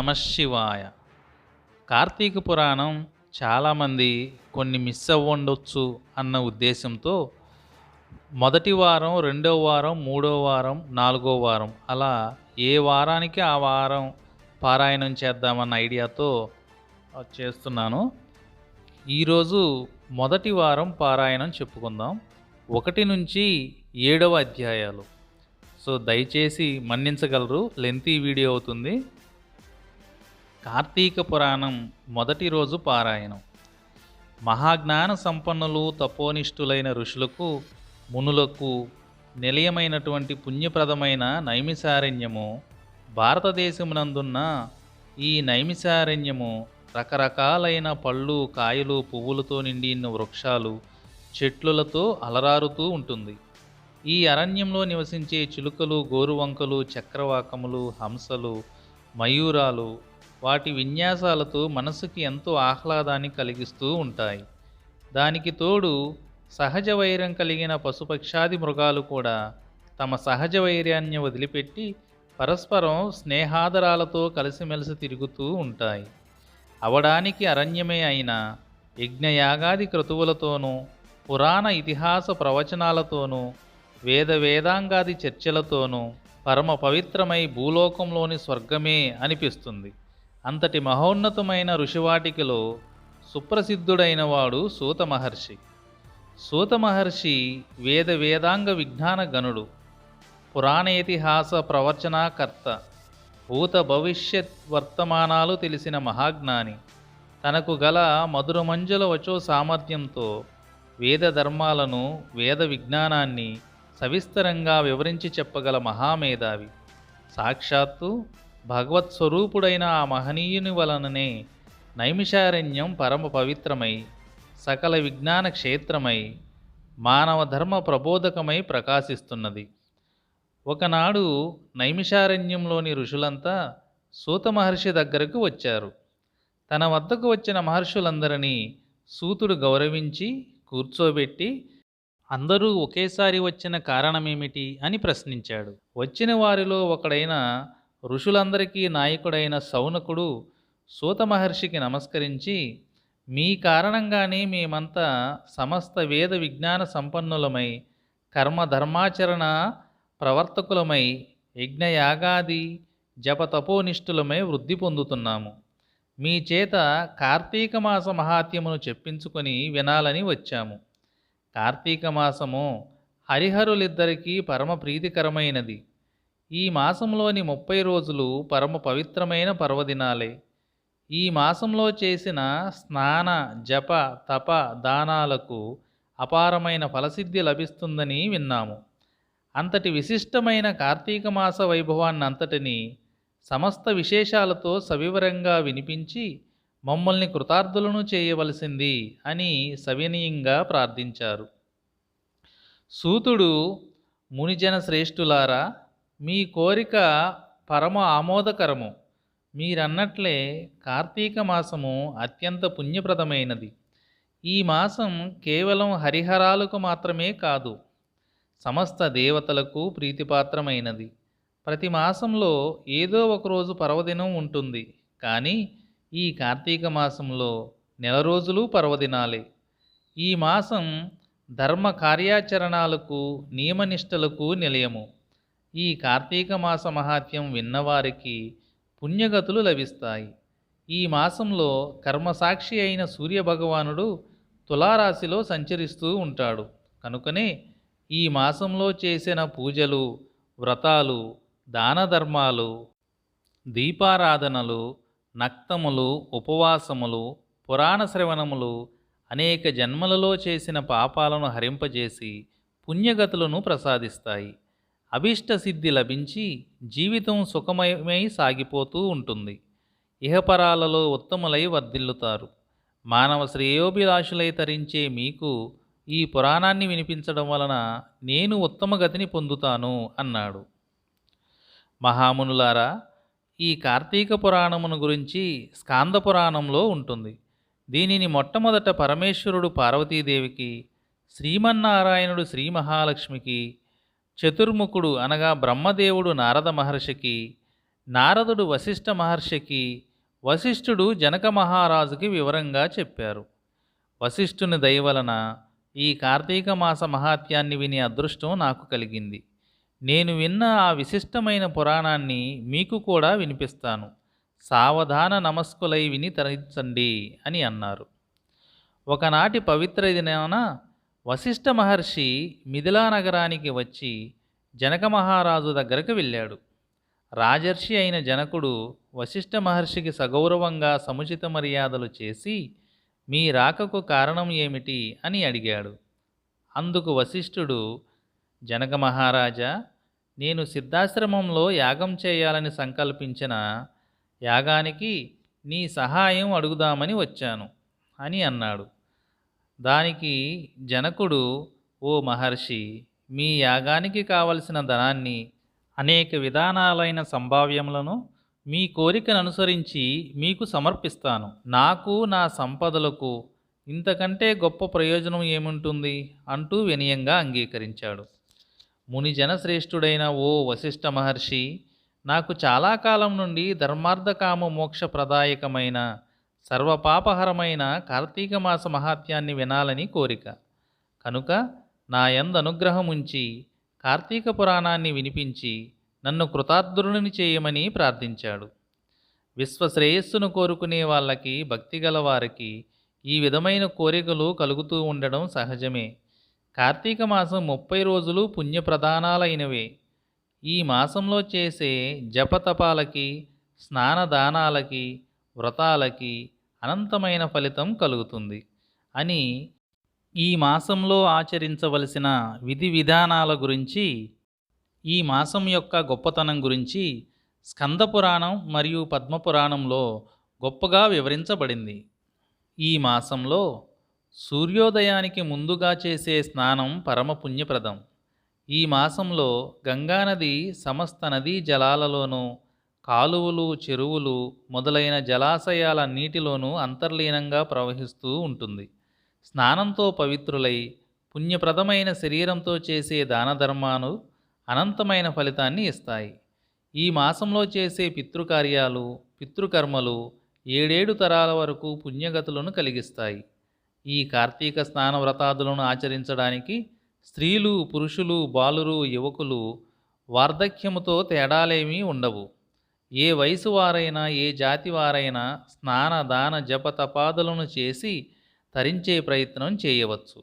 నమఃశివాయ. కార్తీక పురాణం చాలామంది కొన్ని మిస్ అవ్వండొచ్చు అన్న ఉద్దేశంతో మొదటి వారం, రెండో వారం, మూడో వారం, నాలుగో వారం అలా ఏ వారానికి ఆ వారం పారాయణం చేద్దామన్న ఐడియాతో చేస్తున్నాను. ఈరోజు మొదటి వారం పారాయణం చెప్పుకుందాం. 1 నుంచి 7వ అధ్యాయాలు. సో దయచేసి మన్నించగలరు, లెంతీ వీడియో అవుతుంది. కార్తీక పురాణం మొదటి రోజు పారాయణం. మహాజ్ఞాన సంపన్నులు తపోనిష్ఠులైన ఋషులకు, మునులకు నిలయమైనటువంటి పుణ్యప్రదమైన నైమిసారణ్యము భారతదేశమునందున్న ఈ నైమిసారణ్యము రకరకాలైన పళ్ళు, కాయలు, పువ్వులతో నిండిన వృక్షాలు, చెట్లులతో అలరారుతూ ఉంటుంది. ఈ అరణ్యంలో నివసించే చిలుకలు, గోరువంకలు, చక్రవాకములు, హంసలు, మయూరాలు వాటి విన్యాసాలతో మనసుకి ఎంతో ఆహ్లాదాన్ని కలిగిస్తూ ఉంటాయి. దానికి తోడు సహజ వైరం కలిగిన పశుపక్షాది మృగాలు కూడా తమ సహజ వైర్యాన్ని వదిలిపెట్టి పరస్పరం స్నేహాదరాలతో కలిసిమెలిసి తిరుగుతూ ఉంటాయి. అవడానికి అరణ్యమే అయిన యజ్ఞయాగాది క్రతువులతోనూ, పురాణ ఇతిహాస ప్రవచనాలతోనూ, వేదాంగాది చర్చలతోనూ పరమ పవిత్రమై భూలోకంలోని స్వర్గమే అనిపిస్తుంది. అంతటి మహోన్నతమైన ఋషివాటికలో సుప్రసిద్ధుడైన వాడు సూత మహర్షి. సూత మహర్షి వేదాంగ విజ్ఞాన గణుడు, పురాణేతిహాస ప్రవచనాకర్త, భూత భవిష్యత్ వర్తమానాలు తెలిసిన మహాజ్ఞాని. తనకు గల మధురమంజుల వచో సామర్థ్యంతో వేద ధర్మాలను, వేద విజ్ఞానాన్ని సవిస్తరంగా వివరించి చెప్పగల మహామేధావి. సాక్షాత్తు భగవత్ స్వరూపుడైన ఆ మహనీయుని వలననే నైమిషారణ్యం పరమ పవిత్రమై, సకల విజ్ఞాన క్షేత్రమై, మానవ ధర్మ ప్రబోధకమై ప్రకాశిస్తున్నది. ఒకనాడు నైమిషారణ్యంలోని ఋషులంతా సూత మహర్షి దగ్గరకు వచ్చారు. తన వద్దకు వచ్చిన మహర్షులందరినీ సూతుడు గౌరవించి కూర్చోబెట్టి, అందరూ ఒకేసారి వచ్చిన కారణమేమిటి అని ప్రశ్నించాడు. వచ్చిన వారిలో ఒకడైన ఋషులందరికీ నాయకుడైన సౌనకుడు సూత మహర్షికి నమస్కరించి, మీ కారణంగానే మేమంతా సమస్త వేద విజ్ఞాన సంపన్నులమై, కర్మధర్మాచరణ ప్రవర్తకులమై, యజ్ఞయాగాది జపతపోనిష్ఠులమై వృద్ధి పొందుతున్నాము. మీ చేత కార్తీక మాస మహాత్మ్యమును చెప్పించుకొని వినాలని వచ్చాము. కార్తీక మాసము హరిహరులిద్దరికీ పరమ ప్రీతికరమైనది. ఈ మాసంలోని 30 రోజులు పరమ పవిత్రమైన పర్వదినాలే. ఈ మాసంలో చేసిన స్నాన, జప, తప, దానాలకు అపారమైన ఫలసిద్ధి లభిస్తుందని విన్నాము. అంతటి విశిష్టమైన కార్తీక మాస వైభవాన్నంతటినీ సమస్త విశేషాలతో సవివరంగా వినిపించి మమ్మల్ని కృతార్థులను చేయవలసింది అని సవినయంగా ప్రార్థించారు. సూతుడు, మునిజన శ్రేష్ఠులారా, మీ కోరిక పరమ ఆమోదకరము. మీరన్నట్లే కార్తీక మాసము అత్యంత పుణ్యప్రదమైనది. ఈ మాసం కేవలం హరిహరాలకు మాత్రమే కాదు, సమస్త దేవతలకు ప్రీతిపాత్రమైనది. ప్రతి మాసంలో ఏదో ఒకరోజు పర్వదినం ఉంటుంది, కానీ ఈ కార్తీక మాసంలో 9 రోజులు పర్వదినాలే. ఈ మాసం ధర్మ కార్యాచరణాలకు, నియమనిష్టలకు నిలయము. ఈ కార్తీక మాస మహాత్మ్యం విన్నవారికి పుణ్యగతులు లభిస్తాయి. ఈ మాసంలో కర్మసాక్షి అయిన సూర్యభగవానుడు తులారాశిలో సంచరిస్తూ ఉంటాడు. కనుకనే ఈ మాసంలో చేసిన పూజలు, వ్రతాలు, దాన ధర్మాలు, దీపారాధనలు, నక్తములు, ఉపవాసములు, పురాణ శ్రవణములు అనేక జన్మలలో చేసిన పాపాలను హరింపజేసి పుణ్యగతులను ప్రసాదిస్తాయి. అభీష్ట సిద్ధి లభించి జీవితం సుఖమయమై సాగిపోతూ ఉంటుంది. ఇహపరాలలో ఉత్తములై వర్ధిల్లుతారు. మానవ శ్రేయోభిలాషులై తరించే మీకు ఈ పురాణాన్ని వినిపించడం వలన నేను ఉత్తమ గతిని పొందుతాను అన్నాడు. మహామునులారా, ఈ కార్తీక పురాణమును గురించి స్కాంద పురాణంలో ఉంటుంది. దీనిని మొట్టమొదట పరమేశ్వరుడు పార్వతీదేవికి, శ్రీమన్నారాయణుడు శ్రీ మహాలక్ష్మికి, చతుర్ముఖుడు అనగా బ్రహ్మదేవుడు నారద మహర్షికి, నారదుడు వశిష్ఠ మహర్షికి, వశిష్ఠుడు జనక మహారాజుకి వివరంగా చెప్పారు. వశిష్ఠుని దయ వలన ఈ కార్తీక మాస మహాత్యాన్ని వినే అదృష్టం నాకు కలిగింది. నేను విన్న ఆ విశిష్టమైన పురాణాన్ని మీకు కూడా వినిపిస్తాను. సావధాన నమస్కులై విని తరించండి అని అన్నారు. ఒకనాటి పవిత్ర దినాన వశిష్ఠ మహర్షి మిథిలా నగరానికి వచ్చి జనక మహారాజు దగ్గరకు వెళ్ళాడు. రాజర్షి అయిన జనకుడు వశిష్ఠ మహర్షికి సగౌరవంగా సముచిత మర్యాదలు చేసి, మీ రాకకు కారణం ఏమిటి అని అడిగాడు. అందుకు వశిష్ఠుడు, జనక మహారాజా, నేను సిద్ధాశ్రమంలో యాగం చేయాలని సంకల్పించిన యాగానికి నీ సహాయం అడుగుదామని వచ్చాను అని అన్నాడు. దానికి జనకుడు, ఓ మహర్షి, మీ యాగానికి కావలసిన ధనాన్ని, అనేక విధానాలైన సంభావ్యములను మీ కోరికను అనుసరించి మీకు సమర్పిస్తాను. నాకు నా సంపదలకు ఇంతకంటే గొప్ప ప్రయోజనం ఏముంటుంది అంటూ వినయంగా అంగీకరించాడు. మునిజన శ్రేష్ఠుడైన ఓ వశిష్ఠ మహర్షి, నాకు చాలా కాలం నుండి ధర్మార్థకామ మోక్ష ప్రదాయకమైన సర్వపాపహరమైన కార్తీక మాస మహాత్యాన్ని వినాలని కోరిక. కనుక నా యందు అనుగ్రహముంచి కార్తీక పురాణాన్ని వినిపించి నన్ను కృతార్థుడిని చేయమని ప్రార్థించాడు. విశ్వశ్రేయస్సును కోరుకునే వాళ్ళకి, భక్తిగల వారికి ఈ విధమైన కోరికలు కలుగుతూ ఉండడం సహజమే. కార్తీక మాసం 30 రోజులు పుణ్యప్రదానాలైనవే. ఈ మాసంలో చేసే జపతపాలకి, స్నానదానాలకి, వ్రతాలకి అనంతమైన ఫలితం కలుగుతుంది అని, ఈ మాసంలో ఆచరించవలసిన విధి విధానాల గురించి, ఈ మాసం యొక్క గొప్పతనం గురించి స్కంద పురాణం మరియు పద్మపురాణంలో గొప్పగా వివరించబడింది. ఈ మాసంలో సూర్యోదయానికి ముందుగా చేసే స్నానం పరమ పుణ్యప్రదం. ఈ మాసంలో గంగానది సమస్త నదీ జలాలలోనూ, కాలువలు, చెరువులు మొదలైన జలాశయాల నీటిలోనూ అంతర్లీనంగా ప్రవహిస్తూ ఉంటుంది. స్నానంతో పవిత్రులై పుణ్యప్రదమైన శరీరంతో చేసే దానధర్మాలు అనంతమైన ఫలితాన్ని ఇస్తాయి. ఈ మాసంలో చేసే పితృకార్యాలు, పితృకర్మలు 7 తరాల వరకు పుణ్యగతులను కలిగిస్తాయి. ఈ కార్తీక స్నాన వ్రతాదులను ఆచరించడానికి స్త్రీలు, పురుషులు, బాలురు, యువకులు వార్ధక్యముతో తేడాలేమీ ఉండవు. ఏ వయసు వారైనా, ఏ జాతి వారైనా స్నాన దాన జప తపాదులను చేసి తరించే ప్రయత్నం చేయవచ్చు.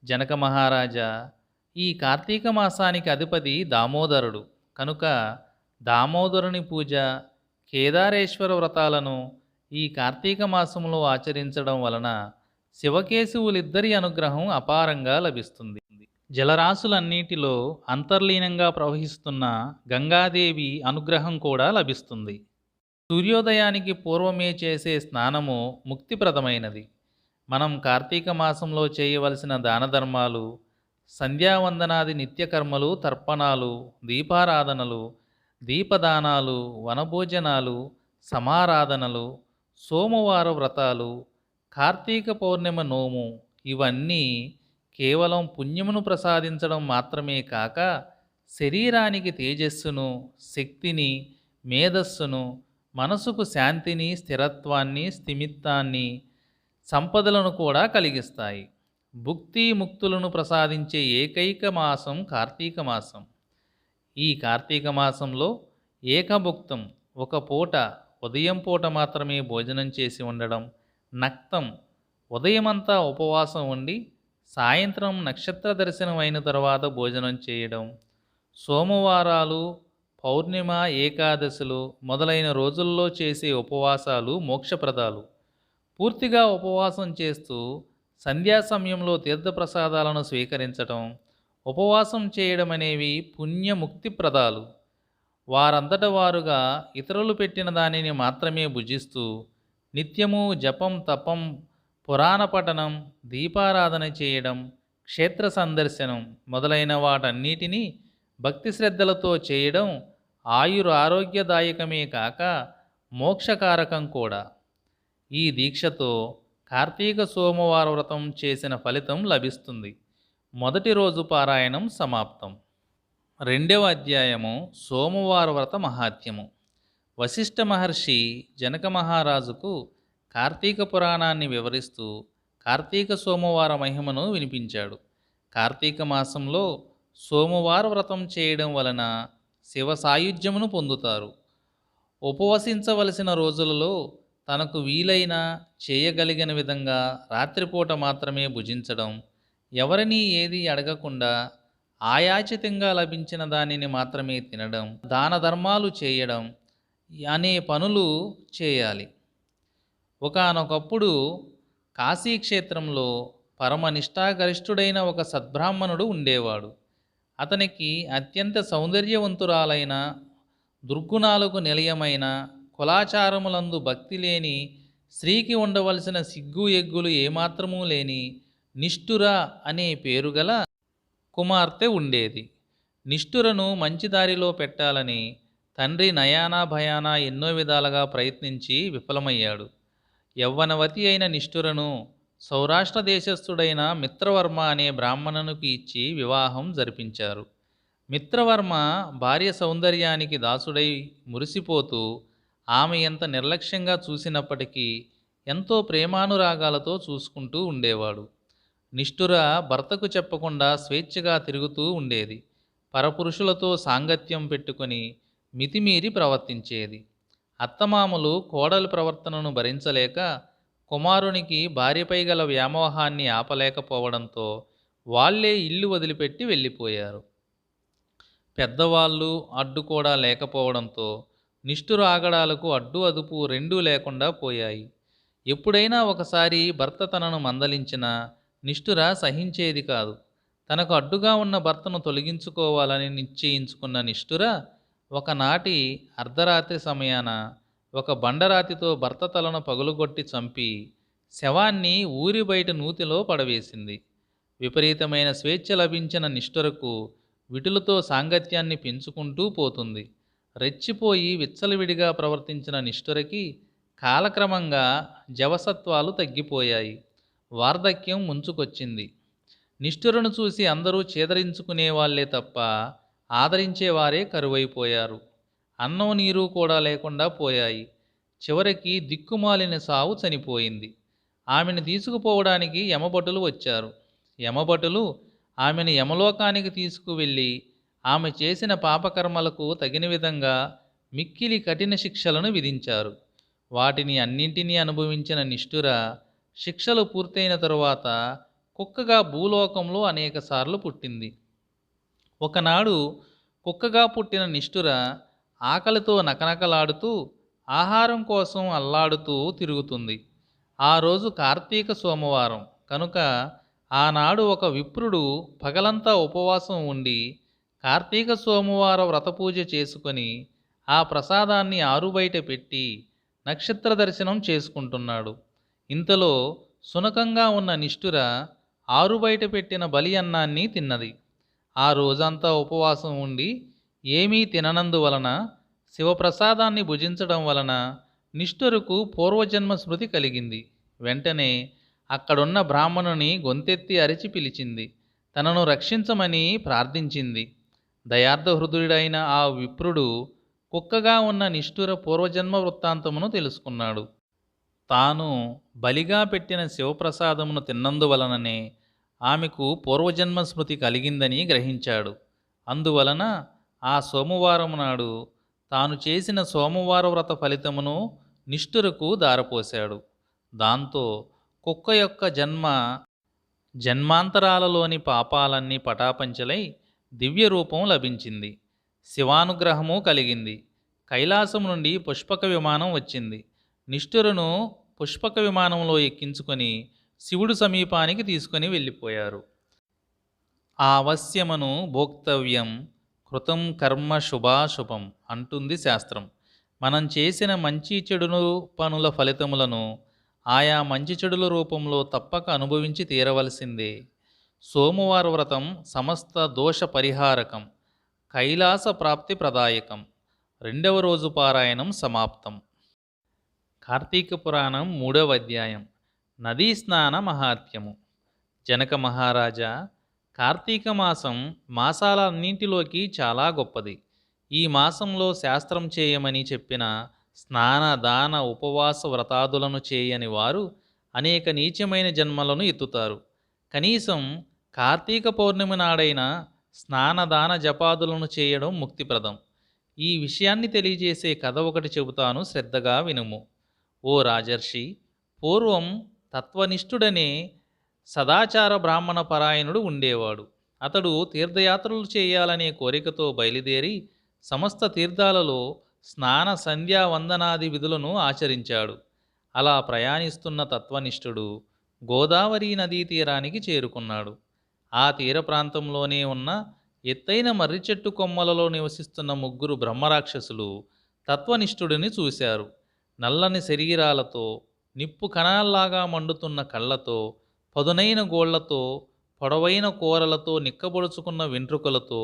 జనక మహారాజా, ఈ కార్తీక మాసానికి అధిపతి దామోదరుడు కనుక దామోదరుని పూజ, కేదారేశ్వర వ్రతాలను ఈ కార్తీక మాసంలో ఆచరించడం వలన శివకేశవులిద్దరి అనుగ్రహం అపారంగా లభిస్తుంది. జలరాశులన్నిటిలో అంతర్లీనంగా ప్రవహిస్తున్న గంగాదేవి అనుగ్రహం కూడా లభిస్తుంది. సూర్యోదయానికి పూర్వమే చేసే స్నానము ముక్తిప్రదమైనది. మనం కార్తీక మాసంలో చేయవలసిన దానధర్మాలు, సంధ్యావందనాది నిత్యకర్మలు, తర్పణాలు, దీపారాధనలు, దీపదానాలు, వనభోజనాలు, సమారాధనలు, సోమవార వ్రతాలు, కార్తీక పౌర్ణిమ నోము ఇవన్నీ కేవలం పుణ్యమును ప్రసాదించడం మాత్రమే కాక శరీరానికి తేజస్సును, శక్తిని, మేధస్సును, మనసుకు శాంతిని, స్థిరత్వాన్ని, స్థిమితాన్ని, సంపదలను కూడా కలిగిస్తాయి. భుక్తి ముక్తులను ప్రసాదించే ఏకైక మాసం కార్తీక మాసం. ఈ కార్తీక మాసంలో ఏకభుక్తం, ఒక పూట, ఉదయం పూట మాత్రమే భోజనం చేసి ఉండడం, నక్తం, ఉదయమంతా ఉపవాసం ఉండి సాయంత్రం నక్షత్ర దర్శనం అయిన తర్వాత భోజనం చేయడం, సోమవారాలు, పౌర్ణిమ, ఏకాదశులు మొదలైన రోజుల్లో చేసే ఉపవాసాలు మోక్షప్రదాలు. పూర్తిగా ఉపవాసం చేస్తూ సంధ్యా సమయంలో తీర్థప్రసాదాలను స్వీకరించడం, ఉపవాసం చేయడం అనేవి పుణ్యముక్తిప్రదాలు. వారంతట వారుగా ఇతరులు పెట్టిన దానిని మాత్రమే భుజిస్తూ నిత్యము జపం, తపం, పురాణ పఠనం, దీపారాధన చేయడం, క్షేత్ర సందర్శనం మొదలైన వాటన్నిటినీ భక్తి శ్రద్ధలతో చేయడం ఆరోగ్యదాయకమే కాక మోక్షకారకం కూడా. ఈ దీక్షతో కార్తీక సోమవార వ్రతం చేసిన ఫలితం లభిస్తుంది. మొదటి రోజు పారాయణం సమాప్తం. 2వ అధ్యాయము సోమవార వ్రత మహాత్మ్యము. వశిష్ఠ మహర్షి జనక మహారాజుకు కార్తీక పురాణాన్ని వివరిస్తూ కార్తీక సోమవార మహిమను వినిపించాడు. కార్తీక మాసంలో సోమవార వ్రతం చేయడం వలన శివ సాయుధ్యమును పొందుతారు. ఉపవసించవలసిన రోజులలో తనకు వీలైన చేయగలిగిన విధంగా రాత్రిపూట మాత్రమే భుజించడం, ఎవరినీ ఏదీ అడగకుండా ఆయాచితంగా లభించిన దానిని మాత్రమే తినడం, దాన ధర్మాలు చేయడం అనే పనులు చేయాలి. ఒకానొకప్పుడు కాశీక్షేత్రంలో పరమ నిష్ఠాగరిష్ఠుడైన ఒక సద్బ్రాహ్మణుడు ఉండేవాడు. అతనికి అత్యంత సౌందర్యవంతురాలైన, దుర్గుణాలకు నిలయమైన, కులాచారములందు భక్తి లేని, స్త్రీకి ఉండవలసిన సిగ్గు ఎగ్గులు ఏమాత్రమూ లేని నిష్ఠుర అనే పేరుగల కుమార్తె ఉండేది. నిష్ఠురను మంచి దారిలో పెట్టాలని తండ్రి నయానా భయానా ఎన్నో విధాలుగా ప్రయత్నించి విఫలమయ్యాడు. యవ్వనవతి అయిన నిష్ఠురను సౌరాష్ట్ర దేశస్థుడైన మిత్రవర్మ అనే బ్రాహ్మణునికి ఇచ్చి వివాహం జరిపించారు. మిత్రవర్మ భార్య సౌందర్యానికి దాసుడై మురిసిపోతూ ఆమె ఎంత నిర్లక్ష్యంగా చూసినప్పటికీ ఎంతో ప్రేమానురాగాలతో చూసుకుంటూ ఉండేవాడు. నిష్ఠుర భర్తకు చెప్పకుండా స్వేచ్ఛగా తిరుగుతూ ఉండేది. పరపురుషులతో సాంగత్యం పెట్టుకొని మితిమీరి ప్రవర్తించేది. అత్తమామలు కోడలి ప్రవర్తనను భరించలేక కుమారునికి భార్యపై గల వ్యామోహాన్ని ఆపలేకపోవడంతో వాళ్లే ఇల్లు వదిలిపెట్టి వెళ్ళిపోయారు. పెద్దవాళ్ళు అడ్డు కూడా లేకపోవడంతో నిష్ఠుర ఆగడాలకు అడ్డు అదుపు రెండూ లేకుండా పోయాయి. ఎప్పుడైనా ఒకసారి భర్త తనను మందలించినా నిష్ఠుర సహించేది కాదు. తనకు అడ్డుగా ఉన్న భర్తను తొలగించుకోవాలని నిశ్చయించుకున్న నిష్ఠుర ఒకనాటి అర్ధరాత్రి సమయాన ఒక బండరాతితో భర్త తలను పగులుగొట్టి చంపి శవాన్ని ఊరి బయట నూతిలో పడవేసింది. విపరీతమైన స్వేచ్ఛ లభించిన నిష్ఠురకు విటులతో సాంగత్యాన్ని పెంచుకుంటూ పోతుంది. రెచ్చిపోయి విచ్చలవిడిగా ప్రవర్తించిన నిష్ఠురకి కాలక్రమంగా జవసత్వాలు తగ్గిపోయాయి. వార్ధక్యం ముంచుకొచ్చింది. నిష్ఠురను చూసి అందరూ చేదరించుకునేవాళ్లే తప్ప ఆదరించేవారే కరువైపోయారు. అన్నం నీరు కూడా లేకుండా పోయాయి. చివరికి దిక్కుమాలిన సావు చనిపోయింది. ఆమెను తీసుకుపోవడానికి యమభటులు వచ్చారు. యమభటులు ఆమెను యమలోకానికి తీసుకువెళ్ళి ఆమె చేసిన పాపకర్మలకు తగిన విధంగా మిక్కిలి కఠిన శిక్షలను విధించారు. వాటిని అన్నింటినీ అనుభవించిన నిష్ఠుర శిక్షలు పూర్తయిన తరువాత కుక్కగా భూలోకంలో అనేకసార్లు పుట్టింది. ఒకనాడు కుక్కగా పుట్టిన నిష్ఠుర ఆకలితో నకనకలాడుతూ ఆహారం కోసం అల్లాడుతూ తిరుగుతుంది. ఆ రోజు కార్తీక సోమవారం కనుక ఆనాడు ఒక విప్రుడు పగలంతా ఉపవాసం ఉండి కార్తీక సోమవార వ్రతపూజ చేసుకొని ఆ ప్రసాదాన్ని ఆరుబయట పెట్టి నక్షత్ర దర్శనం చేసుకుంటున్నాడు. ఇంతలో సునకంగా ఉన్న నిష్ఠుర ఆరుబయట పెట్టిన బలి అన్నాన్ని తిన్నది. ఆ రోజంతా ఉపవాసం ఉండి ఏమీ తిననందువలన శివప్రసాదాన్ని భుజించడం వలన నిష్ఠురకు పూర్వజన్మ స్మృతి కలిగింది. వెంటనే అక్కడున్న బ్రాహ్మణుని గొంతెత్తి అరిచి పిలిచింది. తనను రక్షించమని ప్రార్థించింది. దయార్థ హృదయుడైన ఆ విప్రుడు కుక్కగా ఉన్న నిష్ఠుర పూర్వజన్మ వృత్తాంతమును తెలుసుకున్నాడు. తాను బలిగా పెట్టిన శివప్రసాదమును తిన్నందువలననే ఆమెకు పూర్వజన్మ స్మృతి కలిగిందని గ్రహించాడు. అందువలన ఆ సోమవారం నాడు తాను చేసిన సోమవార వ్రత ఫలితమును నిష్ఠురకు దారపోశాడు. దాంతో కుక్క యొక్క జన్మాంతరాలలోని పాపాలన్నీ పటాపంచలై దివ్య రూపం లభించింది. శివానుగ్రహము కలిగింది. కైలాసం నుండి పుష్పక విమానం వచ్చింది. నిష్ఠురను పుష్పక విమానంలో ఎక్కించుకొని శివుడు సమీపానికి తీసుకొని వెళ్ళిపోయారు. ఆవశ్యమను భోక్తవ్యం కృతం కర్మ శుభాశుభం అంటుంది శాస్త్రం. మనం చేసిన మంచి చెడును పనుల ఫలితములను ఆయా మంచి చెడుల రూపంలో తప్పక అనుభవించి తీరవలసిందే. సోమవార వ్రతం సమస్త దోష పరిహారకం, కైలాస ప్రాప్తి ప్రదాయకం. 2వ రోజు పారాయణం సమాప్తం. కార్తీక పురాణం 3వ అధ్యాయం. నదీ స్నాన మహాత్మ్యము. జనక మహారాజా, కార్తీక మాసం మాసాలన్నింటిలోకి చాలా గొప్పది. ఈ మాసంలో శాస్త్రం చేయమని చెప్పిన స్నాన దాన ఉపవాస వ్రతాదులను చేయని వారు అనేక నీచమైన జన్మలను ఎత్తుతారు. కనీసం కార్తీక పౌర్ణమి నాడైన స్నానదాన జపాదులను చేయడం ముక్తిప్రదం. ఈ విషయాన్ని తెలియజేసే కథ ఒకటి చెబుతాను, శ్రద్ధగా వినుము. ఓ రాజర్షి, పూర్వం తత్వనిష్ఠుడనే సదాచార బ్రాహ్మణ పరాయణుడు ఉండేవాడు. అతడు తీర్థయాత్రలు చేయాలనే కోరికతో బయలుదేరి సమస్త తీర్థాలలో స్నాన సంధ్యా వందనాది విధులను ఆచరించాడు. అలా ప్రయాణిస్తున్న తత్వనిష్ఠుడు గోదావరి నదీ తీరానికి చేరుకున్నాడు. ఆ తీర ప్రాంతంలోనే ఉన్న ఎత్తైన మర్రి చెట్టు కొమ్మలలో నివసిస్తున్న ముగ్గురు బ్రహ్మరాక్షసులు తత్వనిష్ఠుడిని చూశారు. నల్లని శరీరాలతో, నిప్పు కణాల్లాగా మండుతున్న కళ్ళతో, పదునైన గోళ్లతో, పొడవైన కూరలతో, నిక్కబొడుచుకున్న వెంట్రుకలతో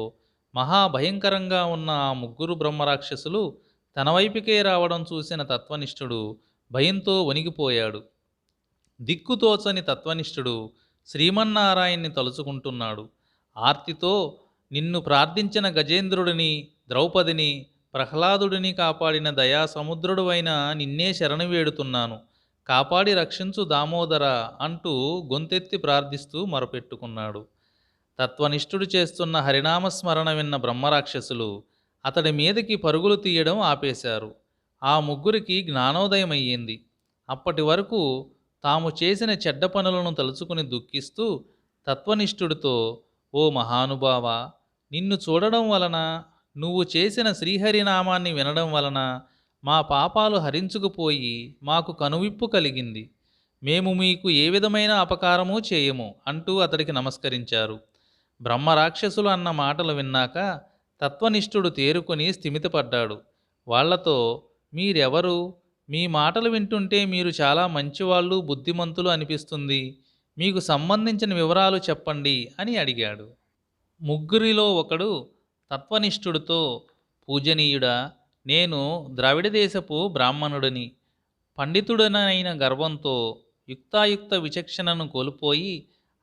మహాభయంకరంగా ఉన్న ఆ ముగ్గురు బ్రహ్మరాక్షసులు తన వైపుకే రావడం చూసిన తత్వనిష్ఠుడు భయంతో వణికిపోయాడు. దిక్కుతోచని తత్వనిష్ఠుడు శ్రీమన్నారాయణ్ణి తలుచుకుంటున్నాడు. ఆర్తితో, నిన్ను ప్రార్థించిన గజేంద్రుడిని, ద్రౌపదిని, ప్రహ్లాదుడిని కాపాడిన దయాసముద్రుడు అయిన నిన్నే శరణు వేడుతున్నాను, కాపాడి రక్షించు దామోదర అంటూ గొంతెత్తి ప్రార్థిస్తూ మొరపెట్టుకున్నాడు. తత్వనిష్ఠుడు చేస్తున్న హరినామస్మరణ విన్న బ్రహ్మరాక్షసులు అతడి మీదకి పరుగులు తీయడం ఆపేశారు. ఆ ముగ్గురికి జ్ఞానోదయమయ్యింది. అప్పటి వరకు తాము చేసిన చెడ్డ పనులను తలుచుకుని దుఃఖిస్తూ తత్వనిష్ఠుడితో, ఓ మహానుభావ, నిన్ను చూడడం వలన, నువ్వు చేసిన శ్రీహరినామాన్ని వినడం వలన మా పాపాలు హరించుకుపోయి మాకు కనువిప్పు కలిగింది. మేము మీకు ఏ విధమైన అపకారమూ చేయము అంటూ అతడికి నమస్కరించారు. బ్రహ్మరాక్షసులు అన్న మాటలు విన్నాక తత్వనిష్ఠుడు తేరుకొని స్థిమితపడ్డాడు. వాళ్లతో, మీరెవరు? మీ మాటలు వింటుంటే మీరు చాలా మంచివాళ్ళు, బుద్ధిమంతులు అనిపిస్తుంది. మీకు సంబంధించిన వివరాలు చెప్పండి అని అడిగాడు. ముగ్గురిలో ఒకడు తత్వనిష్ఠుడితో, పూజనీయుడా, నేను ద్రవిడ దేశపు బ్రాహ్మణుడిని. పండితుడనైన గర్వంతో యుక్తాయుక్త విచక్షణను కోల్పోయి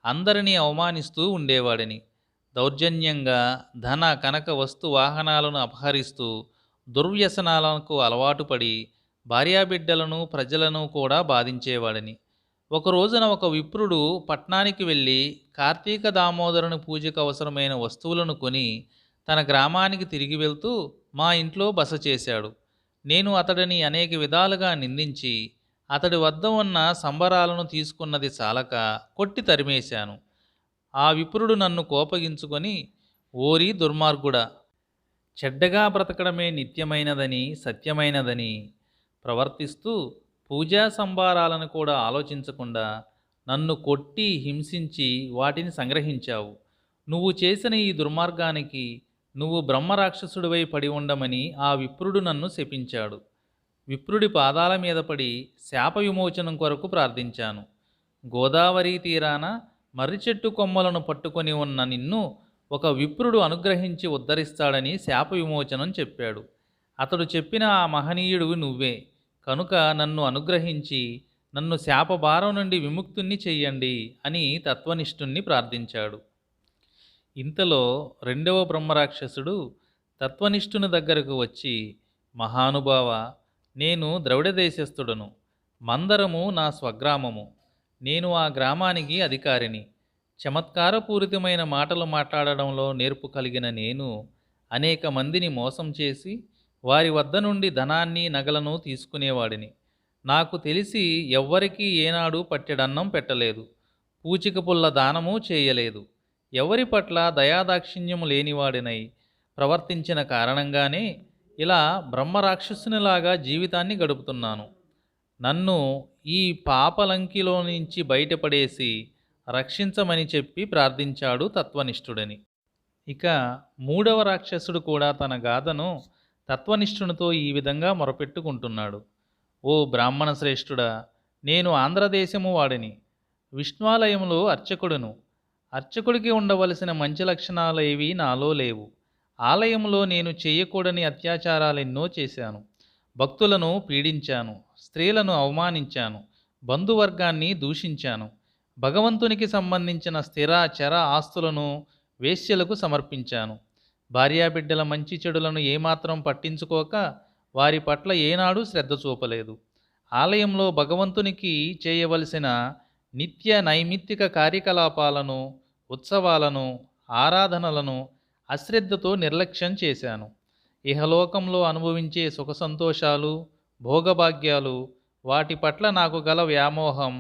అందరినీ అవమానిస్తూ ఉండేవాడిని. దౌర్జన్యంగా ధన కనక వస్తు వాహనాలను అపహరిస్తూ దుర్వ్యసనాలకు అలవాటు పడి భార్యాబిడ్డలను ప్రజలను కూడా బాధించేవాడిని. ఒక రోజున ఒక విప్రుడు పట్నానికి వెళ్ళి కార్తీక దామోదరుని పూజకు అవసరమైన వస్తువులను కొని తన గ్రామానికి తిరిగి వెళ్తూ మా ఇంట్లో బస చేశాడు. నేను అతడిని అనేక విధాలుగా నిందించి అతడి వద్ద ఉన్న సంబరాలను తీసుకున్నది చాలక కొట్టి తరిమేశాను. ఆ విప్రుడు నన్ను కోపగించుకొని, ఓరి దుర్మార్గుడా, చెడ్డగా బ్రతకడమే నిత్యమైనదని, సత్యమైనదని ప్రవర్తిస్తూ పూజా సంభారాలను కూడా ఆలోచించకుండా నన్ను కొట్టి హింసించి వాటిని సంగ్రహించావు. నువ్వు చేసిన ఈ దుర్మార్గానికి నువ్వు బ్రహ్మరాక్షసుడివై పడి ఉండమని ఆ విప్రుడు నన్ను శపించాడు. విప్రుడి పాదాల మీద పడి శాప విమోచనం కొరకు ప్రార్థించాను. గోదావరి తీరాన మర్రి చెట్టు కొమ్మలను పట్టుకొని ఉన్న నిన్ను ఒక విప్రుడు అనుగ్రహించి ఉద్ధరిస్తాడని శాప విమోచనం చెప్పాడు. అతడు చెప్పిన ఆ మహనీయుడు నువ్వే కనుక నన్ను అనుగ్రహించి నన్ను శాపభారం నుండి విముక్తుణ్ణి చెయ్యండి అని తత్వనిష్ఠుణ్ణి ప్రార్థించాడు. ఇంతలో రెండవ బ్రహ్మరాక్షసుడు తత్వనిష్ఠుని దగ్గరకు వచ్చి, మహానుభావ, నేను ద్రవిడ దేశస్థుడను. మందరము నా స్వగ్రామము. నేను ఆ గ్రామానికి అధికారిని. చమత్కారపూరితమైన మాటలు మాట్లాడడంలో నేర్పు కలిగిన నేను అనేక మందిని మోసం చేసి వారి వద్ద నుండి ధనాన్ని నగలను తీసుకునేవాడిని. నాకు తెలిసి ఎవ్వరికీ ఏనాడు పట్టెడన్నం పెట్టలేదు, పూచిక పుల్ల దానము చేయలేదు. ఎవరి పట్ల దయాదాక్షిణ్యము లేనివాడినై ప్రవర్తించిన కారణంగానే ఇలా బ్రహ్మరాక్షసునిలాగా జీవితాన్ని గడుపుతున్నాను. నన్ను ఈ పాపలంకిలో నుంచి బయటపడేసి రక్షించమని చెప్పి ప్రార్థించాడు తత్వనిష్ఠుడని. ఇక మూడవ రాక్షసుడు కూడా తన గాథను తత్వనిష్ఠునితో ఈ విధంగా మొరపెట్టుకుంటున్నాడు. ఓ బ్రాహ్మణ శ్రేష్ఠుడా, నేను ఆంధ్రదేశము వాడిని. విష్ణువాలయంలో అర్చకుడును. అర్చకుడికి ఉండవలసిన మంచి లక్షణాలేవి నాలో లేవు. ఆలయంలో నేను చేయకూడని అత్యాచారాలెన్నో చేశాను. భక్తులను పీడించాను, స్త్రీలను అవమానించాను, బంధువర్గాన్ని దూషించాను. భగవంతునికి సంబంధించిన స్థిర చర ఆస్తులను వేశ్యలకు సమర్పించాను. భార్యాబిడ్డల మంచి చెడులను ఏమాత్రం పట్టించుకోక వారి పట్ల ఏనాడూ శ్రద్ధ చూపలేదు. ఆలయంలో భగవంతునికి చేయవలసిన నిత్య నైమిత్తిక కార్యకలాపాలను, ఉత్సవాలను, ఆరాధనలను అశ్రద్ధతో నిర్లక్ష్యం చేశాను. ఇహలోకంలో అనుభవించే సుఖ సంతోషాలు, భోగభాగ్యాలు, వాటి పట్ల నాకు గల వ్యామోహం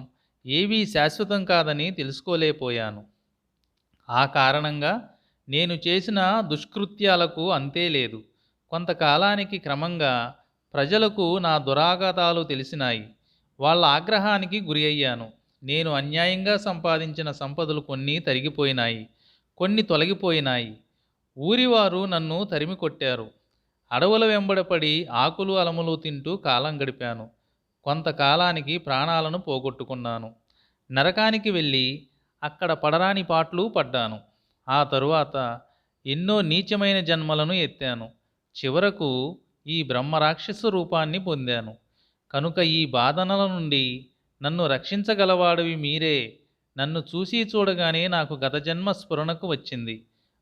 ఏవీ శాశ్వతం కాదని తెలుసుకోలేకపోయాను. ఆ కారణంగా నేను చేసిన దుష్కృత్యాలకు అంతే లేదు. కొంతకాలానికి క్రమంగా ప్రజలకు నా దురాగతాలు తెలిసినాయి. వాళ్ళ ఆగ్రహానికి గురి అయ్యాను. నేను అన్యాయంగా సంపాదించిన సంపదలు కొన్ని తరిగిపోయినాయి, కొన్ని తొలగిపోయినాయి. ఊరివారు నన్ను తరిమి కొట్టారు. అడవుల వెంబడపడి ఆకులు అలములు తింటూ కాలం గడిపాను. కొంతకాలానికి ప్రాణాలను పోగొట్టుకున్నాను. నరకానికి వెళ్ళి అక్కడ పడరాని పాట్లు పడ్డాను. ఆ తరువాత ఎన్నో నీచమైన జన్మలను ఎత్తాను. చివరకు ఈ బ్రహ్మరాక్షస రూపాన్ని పొందాను. కనుక ఈ బాధనల నుండి నన్ను రక్షించగలవాడివి మీరే. నన్ను చూసి చూడగానే నాకు గత జన్మ స్ఫురణకు వచ్చింది.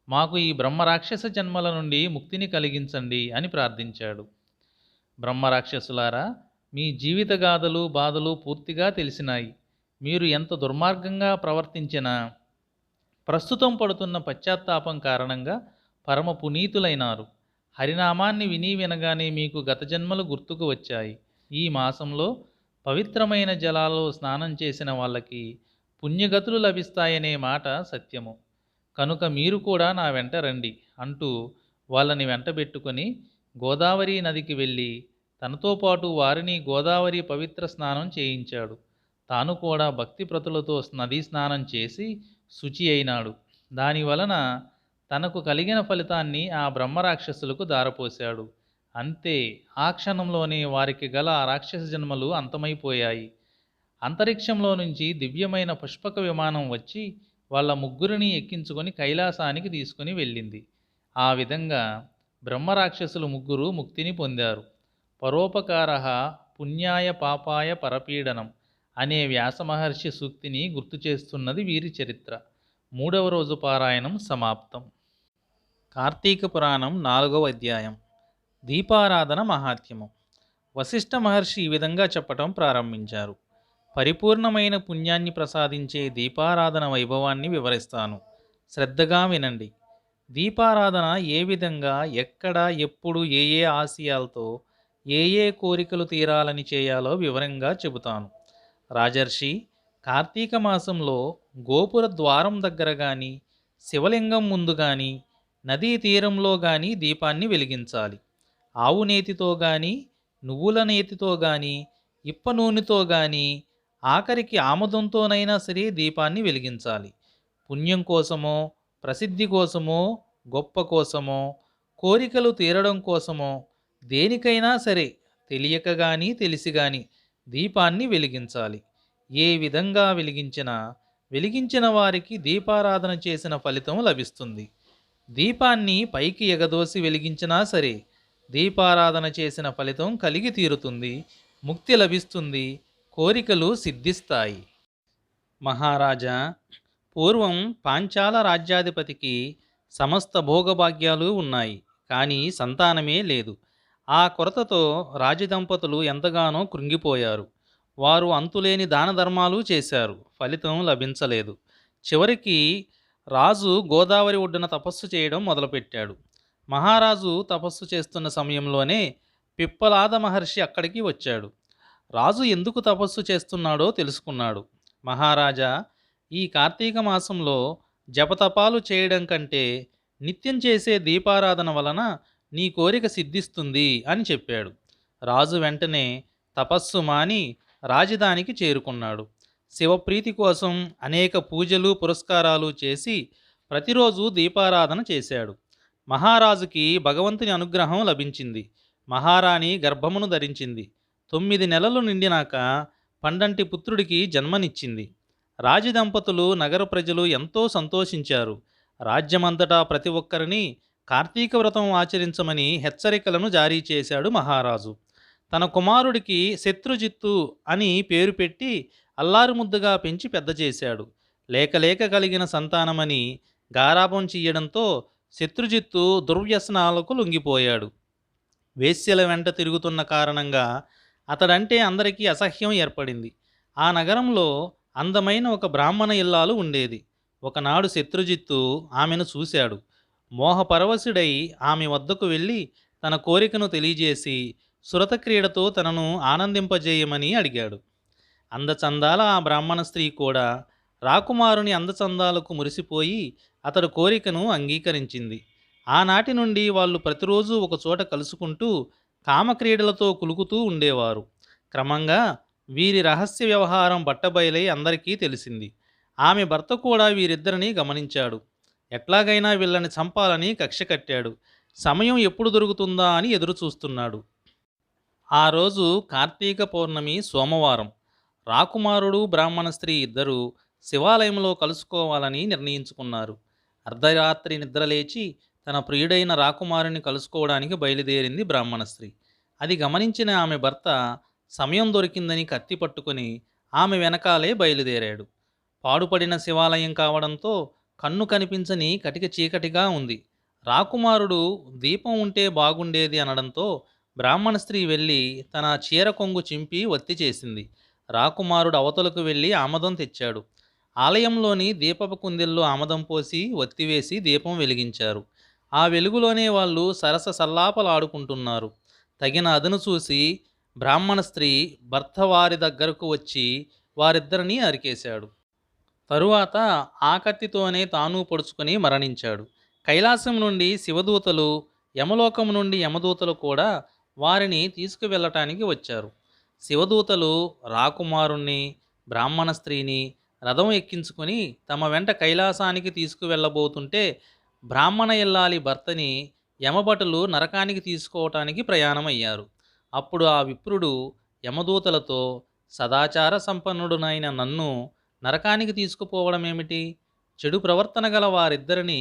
మాకు ఈ బ్రహ్మరాక్షస జన్మల నుండి ముక్తిని కలిగించండి అని ప్రార్థించాడు. బ్రహ్మరాక్షసులారా, మీ జీవితగాథలు బాధలు పూర్తిగా తెలిసినాయి. మీరు ఎంత దుర్మార్గంగా ప్రవర్తించినా ప్రస్తుతం పడుతున్న పశ్చాత్తాపం కారణంగా పరమ పునీతులైనారు. హరినామాన్ని విని వినగానే మీకు గత జన్మలు గుర్తుకు వచ్చాయి. ఈ మాసంలో పవిత్రమైన జలాల్లో స్నానం చేసిన వాళ్ళకి పుణ్యగతులు లభిస్తాయనే మాట సత్యము. కనుక మీరు కూడా నా వెంట రండి అంటూ వాళ్ళని వెంటబెట్టుకొని గోదావరి నదికి వెళ్ళి తనతో పాటు వారిని గోదావరి పవిత్ర స్నానం చేయించాడు. తాను కూడా భక్తి ప్రతులతో నదీ స్నానం చేసి శుచి అయినాడు. దానివలన తనకు కలిగిన ఫలితాన్ని ఆ బ్రహ్మరాక్షసులకు దారపోశాడు. అంతే, ఆ క్షణంలోనే వారికి గల ఆ రాక్షస జన్మలు అంతమైపోయాయి. అంతరిక్షంలో నుంచి దివ్యమైన పుష్పక విమానం వచ్చి వాళ్ళ ముగ్గురిని ఎక్కించుకొని కైలాసానికి తీసుకుని వెళ్ళింది. ఆ విధంగా బ్రహ్మరాక్షసులు ముగ్గురు ముక్తిని పొందారు. పరోపకార పుణ్యాయ పాపాయ పరపీడనం అనే వ్యాసమహర్షి సూక్తిని గుర్తు చేస్తున్నది వీరి చరిత్ర. 3వ రోజు పారాయణం సమాప్తం. కార్తీక పురాణం 4వ అధ్యాయం. దీపారాధన మహాత్మ్యము. వశిష్ఠ మహర్షి ఈ విధంగా చెప్పటం ప్రారంభించారు. పరిపూర్ణమైన పుణ్యాన్ని ప్రసాదించే దీపారాధన వైభవాన్ని వివరిస్తాను. శ్రద్ధగా వినండి. దీపారాధన ఏ విధంగా, ఎక్కడ, ఎప్పుడు, ఏ ఏ ఆశయాలతో, ఏ ఏ కోరికలు తీరాలని చేయాలో వివరంగా చెబుతాను. రాజర్షి, కార్తీక మాసంలో గోపుర ద్వారం దగ్గర కానీ, శివలింగం ముందు కానీ, నదీ తీరంలో కానీ దీపాన్ని వెలిగించాలి. ఆవు నేతితో కానీ, నువ్వుల నేతితో కానీ, ఇప్ప నూనెతో కానీ, ఆఖరికి ఆముదంతోనైనా సరే దీపాన్ని వెలిగించాలి. పుణ్యం కోసమో, ప్రసిద్ధి కోసమో, గొప్ప కోసమో, కోరికలు తీరడం కోసమో, దేనికైనా సరే తెలియక కానీ తెలిసి కానీ దీపాన్ని వెలిగించాలి. ఏ విధంగా వెలిగించిన వారికి దీపారాధన చేసిన ఫలితం లభిస్తుంది. దీపాన్ని పైకి ఎగదోసి వెలిగించినా సరే దీపారాధన చేసిన ఫలితం కలిగి తీరుతుంది, ముక్తి లభిస్తుంది, కోరికలు సిద్ధిస్తాయి. మహారాజా, పూర్వం పాంచాల రాజ్యాధిపతికి సమస్త భోగభాగ్యాలు ఉన్నాయి, కానీ సంతానమే లేదు. ఆ కొరతతో రాజదంపతులు ఎంతగానో కృంగిపోయారు. వారు అంతులేని దాన ధర్మాలు చేశారు, ఫలితం లభించలేదు. చివరికి రాజు గోదావరి ఒడ్డున తపస్సు చేయడం మొదలుపెట్టాడు. మహారాజు తపస్సు చేస్తున్న సమయంలోనే పిప్పలాద మహర్షి అక్కడికి వచ్చాడు. రాజు ఎందుకు తపస్సు చేస్తున్నాడో తెలుసుకున్నాడు. మహారాజా, ఈ కార్తీక మాసంలో జపతపాలు చేయడం కంటే నిత్యం చేసే దీపారాధన వలన నీ కోరిక సిద్ధిస్తుంది అని చెప్పాడు. రాజు వెంటనే తపస్సు మాని రాజధానికి చేరుకున్నాడు. శివప్రీతి కోసం అనేక పూజలు పురస్కారాలు చేసి ప్రతిరోజు దీపారాధన చేశాడు. మహారాజుకి భగవంతుని అనుగ్రహం లభించింది. మహారాణి గర్భమును ధరించింది. 9 నెలలు నిండినాక పండంటి పుత్రుడికి జన్మనిచ్చింది. రాజదంపతులు, నగర ప్రజలు ఎంతో సంతోషించారు. రాజ్యమంతటా ప్రతి ఒక్కరిని కార్తీక వ్రతం ఆచరించమని హెచ్చరికలను జారీ చేశాడు మహారాజు. తన కుమారుడికి శత్రుజిత్తు అని పేరు పెట్టి అల్లారుముద్దుగా పెంచి పెద్ద చేశాడు. లేక కలిగిన సంతానమని గారాబం చెయ్యడంతో శత్రుజిత్తు దుర్వ్యసనాలకు లొంగిపోయాడు. వేశ్యల వెంట తిరుగుతున్న కారణంగా అతడంటే అందరికీ అసహ్యం ఏర్పడింది. ఆ నగరంలో అందమైన ఒక బ్రాహ్మణ ఇల్లాలు ఉండేది. ఒకనాడు శత్రుజిత్తు ఆమెను చూశాడు. మోహపరవశుడై ఆమె వద్దకు వెళ్ళి తన కోరికను తెలియజేసి సురతక్రీడతో తనను ఆనందింపజేయమని అడిగాడు. అందచందాల ఆ బ్రాహ్మణ స్త్రీ కూడా రాకుమారుని అందచందాలకు మురిసిపోయి అతడు కోరికను అంగీకరించింది. ఆనాటి నుండి వాళ్ళు ప్రతిరోజు ఒకచోట కలుసుకుంటూ కామక్రీడలతో కులుకుతూ ఉండేవారు. క్రమంగా వీరి రహస్య వ్యవహారం బట్టబయలై అందరికీ తెలిసింది. ఆమె భర్త కూడా వీరిద్దరిని గమనించాడు. ఎట్లాగైనా వీళ్ళని చంపాలని కక్ష కట్టాడు. సమయం ఎప్పుడు దొరుకుతుందా అని ఎదురు చూస్తున్నాడు. ఆ రోజు కార్తీక పౌర్ణమి సోమవారం. రాకుమారుడు బ్రాహ్మణ స్త్రీ ఇద్దరూ శివాలయంలో కలుసుకోవాలని నిర్ణయించుకున్నారు. అర్ధరాత్రి నిద్రలేచి తన ప్రియుడైన రాకుమారుని కలుసుకోవడానికి బయలుదేరింది బ్రాహ్మణ స్త్రీ. అది గమనించిన ఆమె భర్త సమయం దొరికిందని కత్తి పట్టుకొని ఆమె వెనకాలే బయలుదేరాడు. పాడుపడిన శివాలయం కావడంతో కన్ను కనిపించని కటిక చీకటిగా ఉంది. రాకుమారుడు దీపం ఉంటే బాగుండేది అనడంతో బ్రాహ్మణ స్త్రీ వెళ్ళి తన చీర కొంగు చింపి ఒత్తి చేసింది. రాకుమారుడు అవతలకు వెళ్ళి ఆమదం తెచ్చాడు. ఆలయంలోని దీపపు కుందిల్లో ఆమదం పోసి ఒత్తివేసి దీపం వెలిగించారు. ఆ వెలుగులోనే వాళ్ళు సరస సల్లాపలాడుకుంటున్నారు. తగిన అదును చూసి బ్రాహ్మణ స్త్రీ భర్త వారి దగ్గరకు వచ్చి వారిద్దరినీ అరికేశాడు. తరువాత ఆ కత్తితోనే తాను పొడుచుకొని మరణించాడు. కైలాసం నుండి శివదూతలు, యమలోకం నుండి యమదూతలు కూడా వారిని తీసుకువెళ్ళటానికి వచ్చారు. శివదూతలు రాకుమారుణ్ణి, బ్రాహ్మణ స్త్రీని రథం ఎక్కించుకొని తమ వెంట కైలాసానికి తీసుకువెళ్ళబోతుంటే బ్రాహ్మణ ఇల్లాలి భర్తని యమభటులు నరకానికి తీసుకోవటానికి ప్రయాణమయ్యారు. అప్పుడు ఆ విప్రుడు యమదూతలతో, సదాచార సంపన్నుడునైన నన్ను నరకానికి తీసుకుపోవడమేమిటి? చెడు ప్రవర్తన గల వారిద్దరిని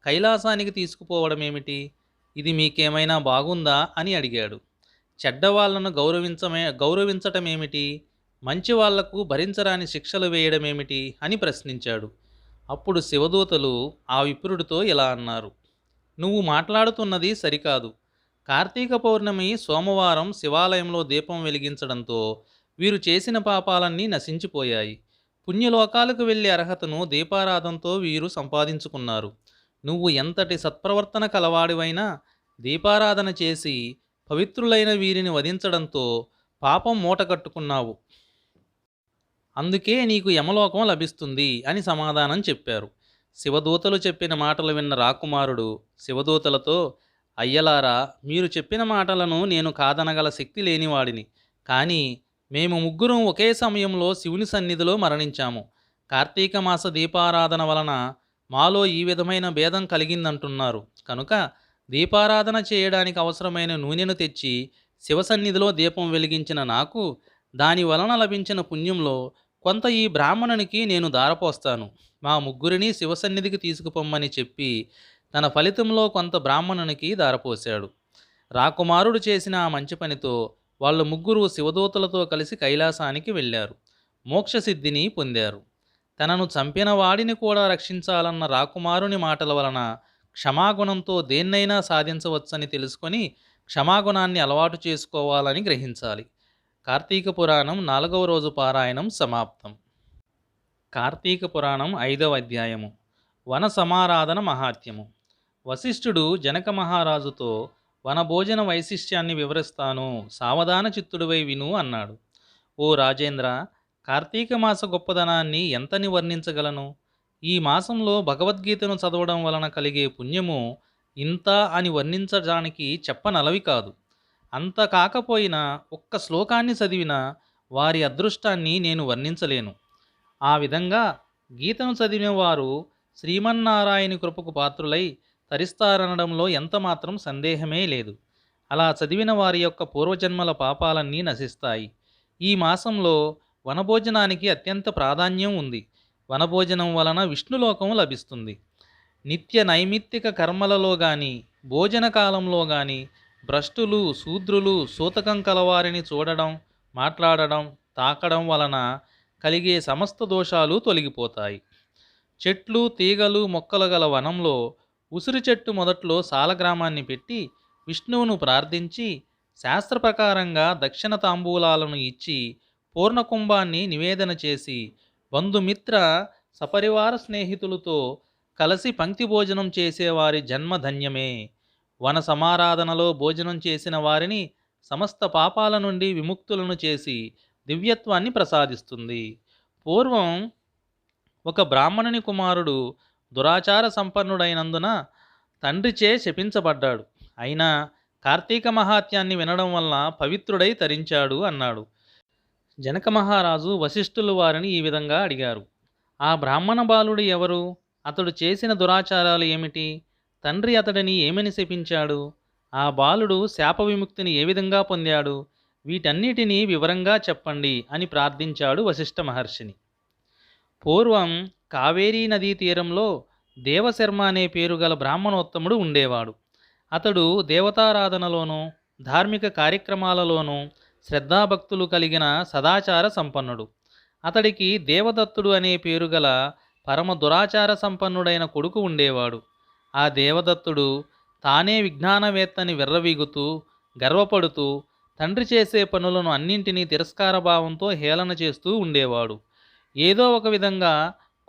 కైలాసానికి తీసుకుపోవడమేమిటి? ఇది మీకేమైనా బాగుందా అని అడిగాడు. చెడ్డవాళ్లను గౌరవించటమేమిటి? మంచి వాళ్లకు భరించరాని శిక్షలు వేయడమేమిటి అని ప్రశ్నించాడు. అప్పుడు శివదూతలు ఆ విప్రుడితో ఇలా అన్నారు: నువ్వు మాట్లాడుతున్నది సరికాదు. కార్తీక పౌర్ణమి సోమవారం శివాలయంలో దీపం వెలిగించడంతో వీరు చేసిన పాపాలన్నీ నశించిపోయాయి. పుణ్యలోకాలకు వెళ్ళే అర్హతను దీపారాధనతో వీరు సంపాదించుకున్నారు. నువ్వు ఎంతటి సత్ప్రవర్తన కలవాడివైనా దీపారాధన చేసి పవిత్రులైన వీరిని వధించడంతో పాపం మూటకట్టుకున్నావు. అందుకే నీకు యమలోకం లభిస్తుంది అని సమాధానం చెప్పారు. శివదూతలు చెప్పిన మాటలు విన్న రాకుమారుడు శివదూతలతో, అయ్యలారా, మీరు చెప్పిన మాటలను నేను కాదనగల శక్తి లేనివాడిని. కానీ మేము ముగ్గురం ఒకే సమయంలో శివుని సన్నిధిలో మరణించాము. కార్తీక మాస దీపారాధన వలన మాలో ఈ విధమైన భేదం కలిగిందంటున్నారు. కనుక దీపారాధన చేయడానికి అవసరమైన నూనెను తెచ్చి శివసన్నిధిలో దీపం వెలిగించిన నాకు దాని వలన లభించిన పుణ్యంలో కొంత ఈ బ్రాహ్మణునికి నేను దారపోస్తాను. మా ముగ్గురిని శివసన్నిధికి తీసుకుపోమ్మని చెప్పి తన ఫలితంలో కొంత బ్రాహ్మణునికి దారపోశాడు. రాకుమారుడు చేసిన ఆ మంచి పనితో వాళ్ళు ముగ్గురు శివదూతలతో కలిసి కైలాసానికి వెళ్ళారు. మోక్షసిద్ధిని పొందారు. తనను చంపిన వాడిని కూడా రక్షించాలన్న రాకుమారుని మాటల వలన క్షమాగుణంతో దేన్నైనా సాధించవచ్చని తెలుసుకొని క్షమాగుణాన్ని అలవాటు చేసుకోవాలని గ్రహించాలి. కార్తీక పురాణం 4వ రోజు పారాయణం సమాప్తం. కార్తీక పురాణం 5వ అధ్యాయము. వన సమారాధన మహాత్మ్యము. వశిష్ఠుడు జనక మహారాజుతో వనభోజన వైశిష్ట్యాన్ని వివరిస్తాను, సావధాన చిత్తుడివై విను అన్నాడు. ఓ రాజేంద్ర, కార్తీక మాస గొప్పదనాన్ని ఎంతని వర్ణించగలను? ఈ మాసంలో భగవద్గీతను చదవడం వలన కలిగే పుణ్యము ఇంత అని వర్ణించడానికి చెప్పనలవి కాదు. అంత కాకపోయినా ఒక్క శ్లోకాన్ని చదివినా వారి అదృష్టాన్ని నేను వర్ణించలేను. ఆ విధంగా గీతను చదివిన వారు శ్రీమన్నారాయణి కృపకు పాత్రులై తరిస్తారనడంలో ఎంతమాత్రం సందేహమే లేదు. అలా చదివిన వారి యొక్క పూర్వజన్మల పాపాలన్నీ నశిస్తాయి. ఈ మాసంలో వనభోజనానికి అత్యంత ప్రాధాన్యం ఉంది. వనభోజనం వలన విష్ణులోకం లభిస్తుంది. నిత్య నైమిత్తిక కర్మలలో కానీ భోజన కాలంలో కానీ భ్రష్టులు, శూద్రులు, సూతకం కలవారిని చూడడం, మాట్లాడడం, తాకడం వలన కలిగే సమస్త దోషాలు తొలగిపోతాయి. చెట్లు, తీగలు, మొక్కలు గల వనంలో ఉసిరి చెట్టు మొదట్లో సాలగ్రామాన్ని పెట్టి విష్ణువును ప్రార్థించి శాస్త్ర ప్రకారంగా దక్షిణ తాంబూలాలను ఇచ్చి పూర్ణకుంభాన్ని నివేదన చేసి బంధుమిత్ర సపరివార స్నేహితులతో కలిసి పంక్తి భోజనం చేసేవారి జన్మ ధన్యమే. వన సమారాధనలో భోజనం చేసిన వారిని సమస్త పాపాల నుండి విముక్తులను చేసి దివ్యత్వాన్ని ప్రసాదిస్తుంది. పూర్వం ఒక బ్రాహ్మణుని కుమారుడు దురాచార సంపన్నుడైనందున తండ్రిచే శపించబడ్డాడు. అయినా కార్తీక మహాత్యాన్ని వినడం వల్ల పవిత్రుడై తరించాడు అన్నాడు. జనక మహారాజు వశిష్ఠులు వారిని ఈ విధంగా అడిగారు. ఆ బ్రాహ్మణ బాలుడు ఎవరు? అతడు చేసిన దురాచారాలు ఏమిటి? తండ్రి అతడిని ఏమని శపించాడు? ఆ బాలుడు శాప విముక్తిని ఏ విధంగా పొందాడు? వీటన్నిటినీ వివరంగా చెప్పండి అని ప్రార్థించాడు వశిష్ఠ మహర్షిని. పూర్వం కావేరీ నదీ తీరంలో దేవశర్మ అనే పేరు గల బ్రాహ్మణోత్తముడు ఉండేవాడు. అతడు దేవతారాధనలోనూ ధార్మిక కార్యక్రమాలలోనూ శ్రద్ధాభక్తులు కలిగిన సదాచార సంపన్నుడు. అతడికి దేవదత్తుడు అనే పేరు గల పరమ దురాచార సంపన్నుడైన కొడుకు ఉండేవాడు. ఆ దేవదత్తుడు తానే విజ్ఞానవేత్తని విర్రవీగుతూ గర్వపడుతూ తండ్రి చేసే పనులను అన్నింటినీ తిరస్కార భావంతో హేళన చేస్తూ ఉండేవాడు. ఏదో ఒక విధంగా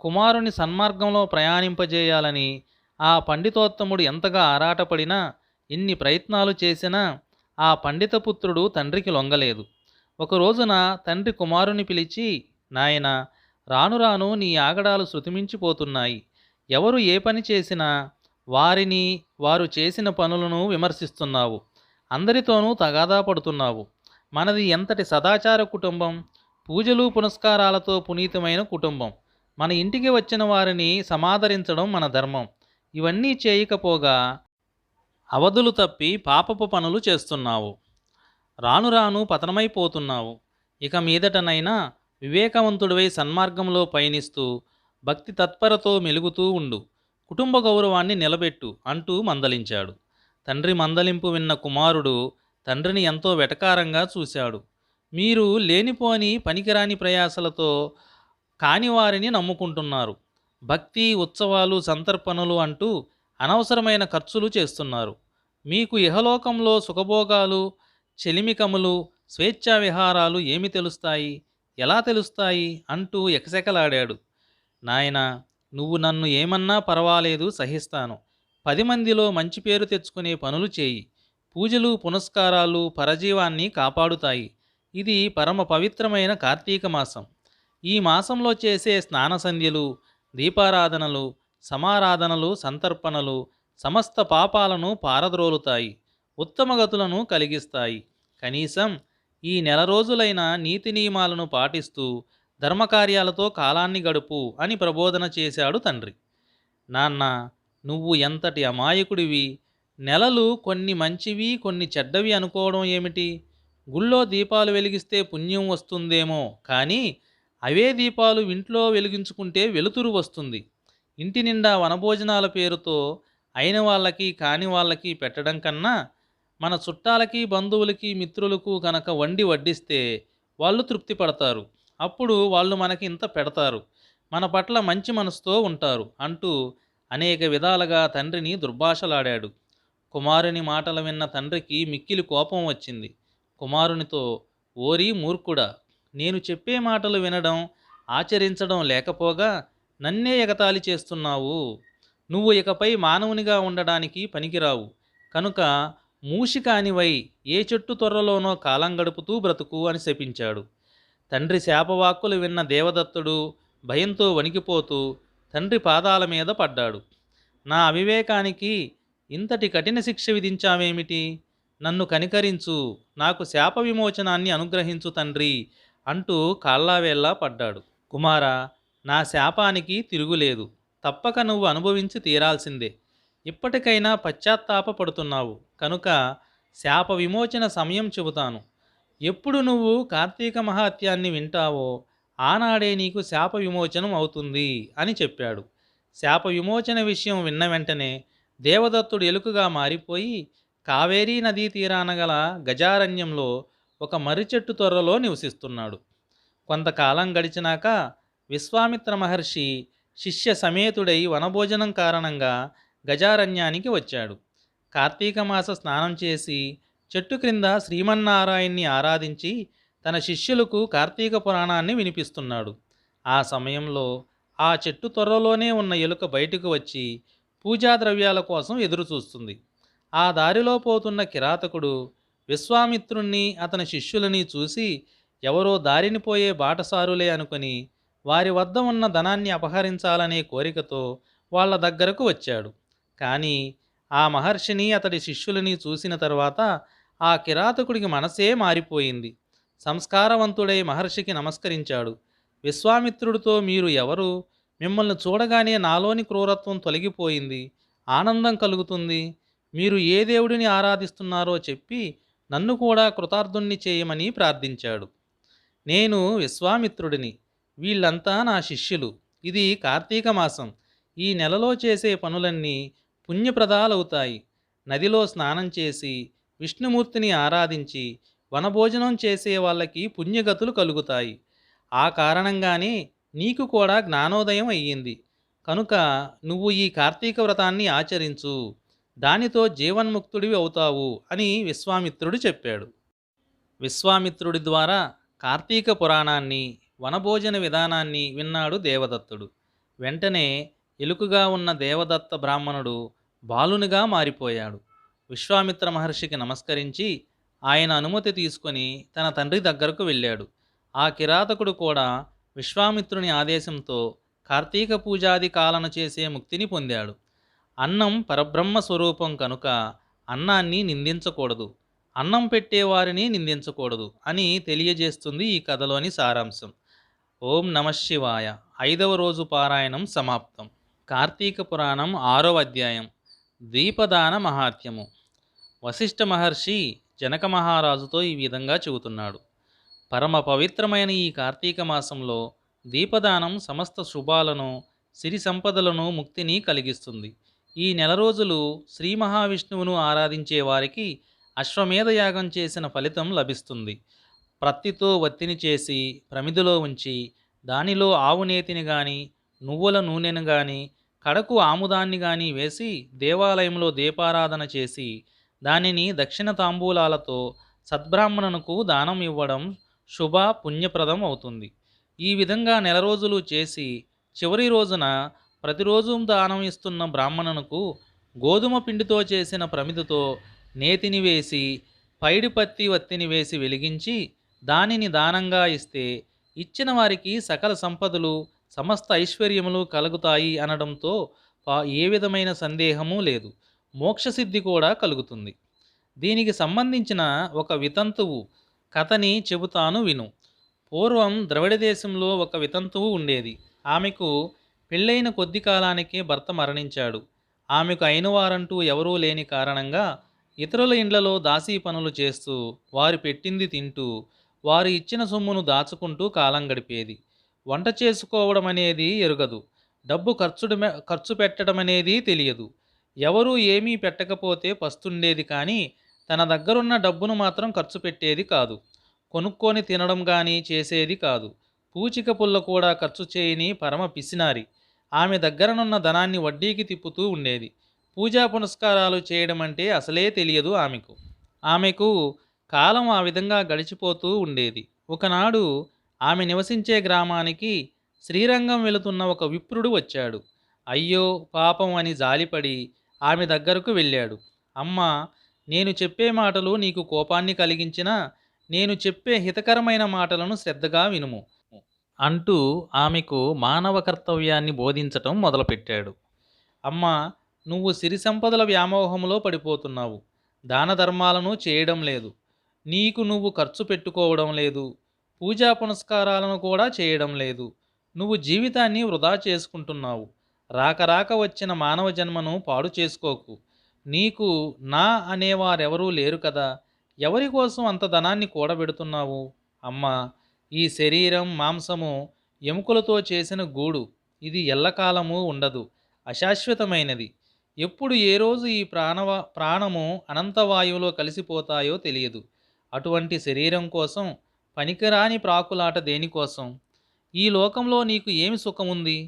కుమారుని సన్మార్గంలో ప్రయాణింపజేయాలని ఆ పండితోత్తముడు ఎంతగా ఆరాటపడినా ఎన్ని ప్రయత్నాలు చేసినా ఆ పండితపుత్రుడు తండ్రికి లొంగలేదు. ఒక రోజున తండ్రి కుమారుని పిలిచి, నాయనా, రాను రాను నీ ఆగడాలు శృతిమించిపోతున్నాయి. ఎవరు ఏ పని చేసినా వారిని వారు చేసిన పనులను విమర్శిస్తున్నావు. అందరితోనూ తగాదా పడుతున్నావు. మనది ఎంతటి సదాచార కుటుంబం, పూజలు పునస్కారాలతో పునీతమైన కుటుంబం. మన ఇంటికి వచ్చిన వారిని సమాదరించడం మన ధర్మం. ఇవన్నీ చేయకపోగా అవధులు తప్పి పాపపు పనులు చేస్తున్నావు. రాను రాను పతనమైపోతున్నావు. ఇక మీదటనైనా వివేకవంతుడివై సన్మార్గంలో పయనిస్తూ భక్తి తత్పరతో మెలుగుతూ ఉండు. కుటుంబ గౌరవాన్ని నిలబెట్టు అంటూ మందలించాడు. తండ్రి మందలింపు విన్న కుమారుడు తండ్రిని ఎంతో వెటకారంగా చూశాడు. మీరు లేనిపోని పనికిరాని ప్రయాసలతో కానివారిని నమ్ముకుంటున్నారు. భక్తి ఉత్సవాలు సంతర్పణలు అంటూ అనవసరమైన ఖర్చులు చేస్తున్నారు. మీకు ఇహలోకంలో సుఖభోగాలు చెలిమికములు స్వేచ్ఛా విహారాలు ఏమి తెలుస్తాయి, ఎలా తెలుస్తాయి అంటూ ఎకసెకలాడాడు. నాయనా, నువ్వు నన్ను ఏమన్నా పర్వాలేదు, సహిస్తాను. 10 మందిలో మంచి పేరు తెచ్చుకునే పనులు చేయి. పూజలు పునస్కారాలు పరజీవాన్ని కాపాడుతాయి. ఇది పరమ పవిత్రమైన కార్తీక మాసం. ఈ మాసంలో చేసే స్నాన సంధ్యలు, దీపారాధనలు, సమారాధనలు, సంతర్పణలు సమస్త పాపాలను పారద్రోలుతాయి, ఉత్తమగతులను కలిగిస్తాయి. కనీసం ఈ నెల రోజులైన నీతి నియమాలను పాటిస్తూ ధర్మకార్యాలతో కాలాన్ని గడుపు అని ప్రబోధన చేశాడు తండ్రి. నాన్న, నువ్వు ఎంతటి అమాయకుడివి. నెలలు కొన్ని మంచివి కొన్ని చెడ్డవి అనుకోవడం ఏమిటి? గుళ్ళో దీపాలు వెలిగిస్తే పుణ్యం వస్తుందేమో, కానీ అవే దీపాలు ఇంట్లో వెలిగించుకుంటే వెలుతురు వస్తుంది. ఇంటి నిండా వనభోజనాల పేరుతో అయిన వాళ్ళకి కాని వాళ్ళకి పెట్టడం కన్నా మన చుట్టాలకి బంధువులకి మిత్రులకు కనుక వండి వడ్డిస్తే వాళ్ళు తృప్తి పడతారు. అప్పుడు వాళ్ళు మనకి ఇంత పెడతారు, మన పట్ల మంచి మనసుతో ఉంటారు అంటూ అనేక విధాలుగా తండ్రిని దుర్భాషలాడాడు. కుమారుని మాటలు విన్న తండ్రికి మిక్కిలి కోపం వచ్చింది. కుమారునితో, ఓరి మూర్ఖుడా, నేను చెప్పే మాటలు వినడం ఆచరించడం లేకపోగా నన్నే ఎగతాళి చేస్తున్నావు. నువ్వు ఇకపై మానవునిగా ఉండడానికి పనికిరావు. కనుక మూషికానివై ఏ చెట్టు తొర్రలోనో కాలం గడుపుతూ బ్రతుకు అని శపించాడు. తండ్రి శాపవాక్కులు విన్న దేవదత్తుడు భయంతో వణికిపోతూ తండ్రి పాదాల మీద పడ్డాడు. నా అవివేకానికి ఇంతటి కఠిన శిక్ష విధించావేమిటి? నన్ను కనికరించు, నాకు శాప విమోచనాన్ని అనుగ్రహించు తండ్రి అంటూ కాళ్ళావేళ్లా పడ్డాడు. కుమారా, నా శాపానికి తిరుగులేదు. తప్పక నువ్వు అనుభవించి తీరాల్సిందే. ఇప్పటికైనా పశ్చాత్తాపపడుతున్నావు కనుక శాప విమోచన సమయం చెబుతాను. ఎప్పుడు నువ్వు కార్తీక మహాత్యాన్ని వింటావో ఆనాడే నీకు శాప విమోచనం అవుతుంది అని చెప్పాడు. శాప విమోచన విషయం విన్న వెంటనే దేవదత్తుడు ఎలుకగా మారిపోయి కావేరీ నదీ తీరాన గల గజారణ్యంలో ఒక మర్రి చెట్టు తొర్రలో నివసిస్తున్నాడు. కొంతకాలం గడిచినాక విశ్వామిత్ర మహర్షి శిష్య సమేతుడై వనభోజనం కారణంగా గజారణ్యానికి వచ్చాడు. కార్తీక మాస స్నానం చేసి చెట్టు క్రింద శ్రీమన్నారాయణ్ణి ఆరాధించి తన శిష్యులకు కార్తీక పురాణాన్ని వినిపిస్తున్నాడు. ఆ సమయంలో ఆ చెట్టు త్వరలోనే ఉన్న ఎలుక బయటకు వచ్చి పూజా ద్రవ్యాల కోసం ఎదురుచూస్తుంది. ఆ దారిలో పోతున్న కిరాతకుడు విశ్వామిత్రుణ్ణి అతని శిష్యులని చూసి ఎవరో దారిని పోయే బాటసారులే అనుకుని వారి వద్ద ఉన్న ధనాన్ని అపహరించాలనే కోరికతో వాళ్ళ దగ్గరకు వచ్చాడు. కానీ ఆ మహర్షిని అతడి శిష్యులని చూసిన తర్వాత ఆ కిరాతకుడికి మనసే మారిపోయింది. సంస్కారవంతుడై మహర్షికి నమస్కరించాడు. విశ్వామిత్రుడితో, మీరు ఎవరు? మిమ్మల్ని చూడగానే నాలోని క్రూరత్వం తొలగిపోయింది, ఆనందం కలుగుతుంది. మీరు ఏ దేవుడిని ఆరాధిస్తున్నారో చెప్పి నన్ను కూడా కృతార్థుణ్ణి చేయమని ప్రార్థించాడు. నేను విశ్వామిత్రుడిని, వీళ్ళంతా నా శిష్యులు. ఇది కార్తీక మాసం. ఈ నెలలో చేసే పనులన్నీ పుణ్యప్రదాలవుతాయి. నదిలో స్నానం చేసి విష్ణుమూర్తిని ఆరాధించి వనభోజనం చేసే వాళ్ళకి పుణ్యగతులు కలుగుతాయి. ఆ కారణంగానే నీకు కూడా జ్ఞానోదయం అయ్యింది. కనుక నువ్వు ఈ కార్తీక వ్రతాన్ని ఆచరించు, దానితో జీవన్ముక్తుడివి అవుతావు అని విశ్వామిత్రుడు చెప్పాడు. విశ్వామిత్రుడి ద్వారా కార్తీక పురాణాన్ని, వనభోజన విధానాన్ని విన్నాడు దేవదత్తుడు. వెంటనే ఎలుకగా ఉన్న దేవదత్త బ్రాహ్మణుడు బాలునిగా మారిపోయాడు. విశ్వామిత్ర మహర్షికి నమస్కరించి ఆయన అనుమతి తీసుకొని తన తండ్రి దగ్గరకు వెళ్ళాడు. ఆ కిరాతకుడు కూడా విశ్వామిత్రుని ఆదేశంతో కార్తీక పూజాది కాలను చేసే ముక్తిని పొందాడు. అన్నం పరబ్రహ్మ స్వరూపం కనుక అన్నాన్ని నిందించకూడదు, అన్నం పెట్టేవారిని నిందించకూడదు అని తెలియజేస్తుంది ఈ కథలోని సారాంశం. ఓం నమః శివాయ. 5వ రోజు పారాయణం సమాప్తం. కార్తీక పురాణం 6వ అధ్యాయం. దీపదాన మహాత్మ్యము. వశిష్ఠ మహర్షి జనక మహారాజుతో ఈ విధంగా చెబుతున్నాడు. పరమ పవిత్రమైన ఈ కార్తీక మాసంలో దీపదానం సమస్త శుభాలను, సిరి సంపదలను, ముక్తిని కలిగిస్తుంది. ఈ నెల రోజులు శ్రీ మహావిష్ణువును ఆరాధించే వారికి అశ్వమేధ యాగం చేసిన ఫలితం లభిస్తుంది. ప్రత్తితో వత్తిని చేసి ప్రమిదిలో ఉంచి దానిలో ఆవు నేతిని గాని, నువ్వుల నూనెను గాని, కడకు ఆముదాన్ని గాని వేసి దేవాలయంలో దీపారాధన చేసి దానిని దక్షిణ తాంబూలాలతో సద్బ్రాహ్మణునకు దానం ఇవ్వడం శుభ పుణ్యప్రదం అవుతుంది. ఈ విధంగా నెల రోజులు చేసి చివరి రోజున ప్రతిరోజు దానం ఇస్తున్న బ్రాహ్మణునకు గోధుమ పిండితో చేసిన ప్రమిదతో నేతిని వేసి పైడిపత్తి వత్తిని వేసి వెలిగించి దానిని దానంగా ఇస్తే ఇచ్చిన వారికి సకల సంపదలు, సమస్త ఐశ్వర్యములు కలుగుతాయి అనడంతో ఏ విధమైన సందేహము లేదు. మోక్షసిద్ధి కూడా కలుగుతుంది. దీనికి సంబంధించిన ఒక వితంతువు కథని చెబుతాను విను. పూర్వం ద్రవిడ దేశంలో ఒక వితంతువు ఉండేది. ఆమెకు పెళ్ళైన కొద్ది కాలానికే భర్త మరణించాడు. ఆమెకు అయినవారంటూ ఎవరూ లేని కారణంగా ఇతరుల ఇండ్లలో దాసీ పనులు చేస్తూ, వారు పెట్టింది తింటూ, వారు ఇచ్చిన సొమ్మును దాచుకుంటూ కాలం గడిపేది. వంట చేసుకోవడం అనేది ఎరుగదు, డబ్బు ఖర్చు పెట్టడం అనేది తెలియదు. ఎవరూ ఏమీ పెట్టకపోతే పస్తుండేది, కానీ తన దగ్గరున్న డబ్బును మాత్రం ఖర్చు పెట్టేది కాదు. కొనుక్కొని తినడం కానీ చేసేది కాదు. పూచిక పుల్ల కూడా ఖర్చు చేయని పరమ పిసినారి. ఆమె దగ్గరనున్న ధనాన్ని వడ్డీకి తిప్పుతూ ఉండేది. పూజా పునస్కారాలు చేయడం అంటే అసలే తెలియదు ఆమెకు కాలం ఆ విధంగా గడిచిపోతూ ఉండేది. ఒకనాడు ఆమె నివసించే గ్రామానికి శ్రీరంగం వెళుతున్న ఒక విప్రుడు వచ్చాడు. అయ్యో పాపం అని జాలిపడి ఆమె దగ్గరకు వెళ్ళాడు. అమ్మా, నేను చెప్పే మాటలు నీకు కోపాన్ని కలిగించినా నేను చెప్పే హితకరమైన మాటలను శ్రద్ధగా వినుము అంటూ ఆమెకు మానవ కర్తవ్యాన్ని బోధించటం మొదలుపెట్టాడు. అమ్మా, నువ్వు సిరి సంపదల వ్యామోహంలో పడిపోతున్నావు. దాన ధర్మాలను చేయడం లేదు. నీకు నువ్వు ఖర్చు పెట్టుకోవడం లేదు. పూజా పునస్కారాలను కూడా చేయడం లేదు. నువ్వు జీవితాన్ని వృధా చేసుకుంటున్నావు. రాక రాక వచ్చిన మానవ జన్మను పాడు చేసుకోకు. నీకు నా అనేవారెవరూ లేరు కదా. ఎవరి కోసం అంత ధనాన్ని కూడబెడుతున్నావు? అమ్మా, ఈ శరీరం, మాంసము ఎముకలతో చేసిన గూడు. ఇది ఎల్లకాలము ఉండదు, అశాశ్వతమైనది. ఎప్పుడు ఏ రోజు ఈ ప్రాణము అనంతవాయువులో కలిసిపోతాయో తెలియదు. అటువంటి శరీరం కోసం పనికిరాని ప్రాకులాట దేనికోసం? ఈ లోకంలో నీకు ఏమి సుఖముంది?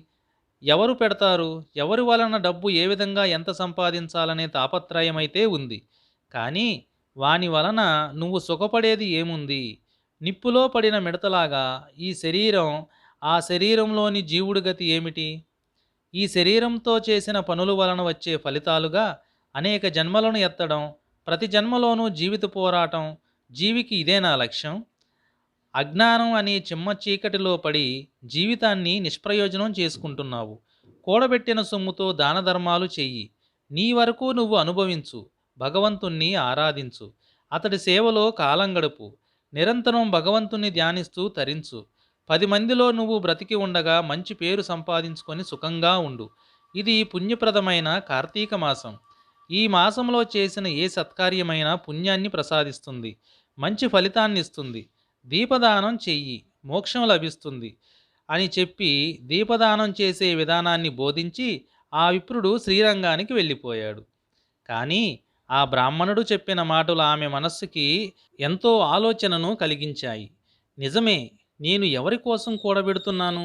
ఎవరు పెడతారు? ఎవరి వలన డబ్బు ఏ విధంగా ఎంత సంపాదించాలనే తాపత్రయమైతే ఉంది. కానీ వాని వలన నువ్వు సుఖపడేది ఏముంది? నిప్పులో పడిన మిడతలాగా ఈ శరీరం, ఆ శరీరంలోని జీవుడి గతి ఏమిటి? ఈ శరీరంతో చేసిన పనుల వలన వచ్చే ఫలితాలుగా అనేక జన్మలను ఎత్తడం, ప్రతి జన్మలోనూ జీవిత పోరాటం. జీవికి ఇదేనా లక్ష్యం? అజ్ఞానం అనే చిమ్మ చీకటిలో పడి జీవితాన్ని నిష్ప్రయోజనం చేసుకుంటున్నావు. కూడబెట్టిన సొమ్ముతో దాన ధర్మాలు చెయ్యి. నీ వరకు నువ్వు అనుభవించు. భగవంతుణ్ణి ఆరాధించు. అతడి సేవలో కాలం గడుపు. నిరంతరం భగవంతుణ్ణి ధ్యానిస్తూ తరించు. 10 మందిలో నువ్వు బ్రతికి ఉండగా మంచి పేరు సంపాదించుకొని సుఖంగా ఉండు. ఇది పుణ్యప్రదమైన కార్తీక మాసం. ఈ మాసంలో చేసిన ఏ సత్కార్యమైనా పుణ్యాన్ని ప్రసాదిస్తుంది, మంచి ఫలితాన్ని ఇస్తుంది. దీపదానం చెయ్యి, మోక్షం లభిస్తుంది అని చెప్పి దీపదానం చేసే విధానాన్ని బోధించి ఆ విప్రుడు శ్రీరంగానికి వెళ్ళిపోయాడు. కానీ ఆ బ్రాహ్మణుడు చెప్పిన మాటలు ఆమె మనస్సుకి ఎంతో ఆలోచనను కలిగించాయి. నిజమే, నేను ఎవరి కోసం కూడబెడుతున్నాను?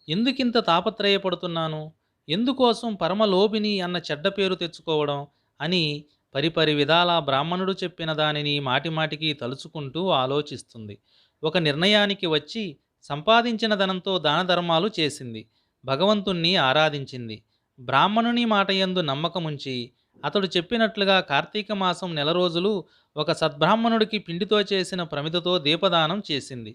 ఎందుకింత తాపత్రయపడుతున్నాను? ఎందుకోసం పరమలోభిని అన్న చెడ్డ పేరు తెచ్చుకోవడం అని పరిపరి విధాల బ్రాహ్మణుడు చెప్పిన దానిని మాటిమాటికి తలుచుకుంటూ ఆలోచిస్తుంది. ఒక నిర్ణయానికి వచ్చి సంపాదించిన ధనంతో దాన ధర్మాలు చేసింది. భగవంతుణ్ణి ఆరాధించింది. బ్రాహ్మణుని మాటయందు నమ్మకముంచి అతడు చెప్పినట్లుగా కార్తీక మాసం నెల రోజులు ఒక సద్బ్రాహ్మణుడికి పిండితో చేసిన ప్రమిదతో దీపదానం చేసింది.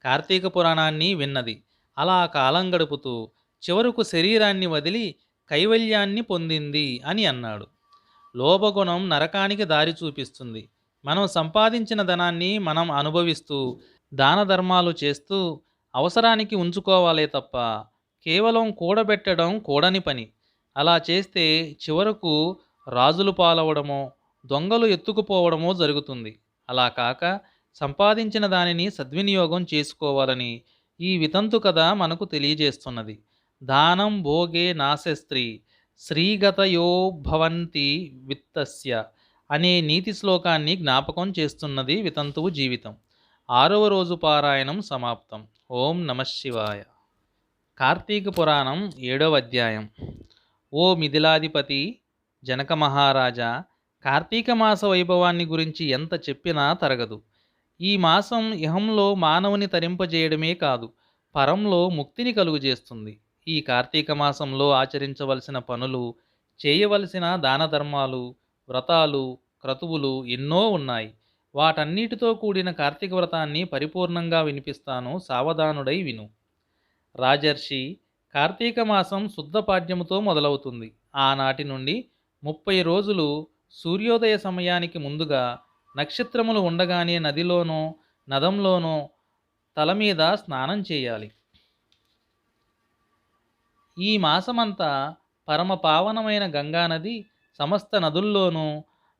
కార్తీక పురాణాన్ని విన్నది. అలా కాలం గడుపుతూ చివరకు శరీరాన్ని వదిలి కైవల్యాన్ని పొందింది అని అన్నాడు. లోభగుణం నరకానికి దారి చూపిస్తుంది. మనం సంపాదించిన ధనాన్ని మనం అనుభవిస్తూ దాన ధర్మాలు చేస్తూ అవసరానికి ఉంచుకోవాలే తప్ప కేవలం కూడబెట్టడం కూడని పని. అలా చేస్తే చివరకు రాజులు పాలవడమో దొంగలు ఎత్తుకుపోవడమో జరుగుతుంది. అలా కాక సంపాదించిన దానిని సద్వినియోగం చేసుకోవాలని ఈ వితంతు కథ మనకు తెలియజేస్తున్నది. దానం భోగే నాశస్త్రీ శ్రీగతయో భవంతి విత్తస్య అనే నీతి శ్లోకాన్ని జ్ఞాపకం చేస్తున్నది వితంతువు జీవితం. 6వ రోజు పారాయణం సమాప్తం. ఓం నమః శివాయ. కార్తీక పురాణం 7వ అధ్యాయం. ఓ మిథిలాధిపతి జనక మహారాజా, కార్తీక మాస వైభవాన్ని గురించి ఎంత చెప్పినా తరగదు. ఈ మాసం ఇహంలో మానవుని తరింపజేయడమే కాదు, పరంలో ముక్తిని కలుగజేస్తుంది. ఈ కార్తీక మాసంలో ఆచరించవలసిన పనులు, చేయవలసిన దాన ధర్మాలు, వ్రతాలు, క్రతువులు ఎన్నో ఉన్నాయి. వాటన్నిటితో కూడిన కార్తీక వ్రతాన్ని పరిపూర్ణంగా వినిపిస్తాను, సావధానుడై విను. రాజర్షి, కార్తీక మాసం శుద్ధ పాడ్యముతో మొదలవుతుంది. ఆనాటి నుండి 30 రోజులు సూర్యోదయ సమయానికి ముందుగా నక్షత్రములు ఉండగానే నదిలోనో నదంలోనో తల మీద స్నానం చేయాలి. ఈ మాసమంతా పరమ పావనమైన గంగానది సమస్త నదుల్లోనూ,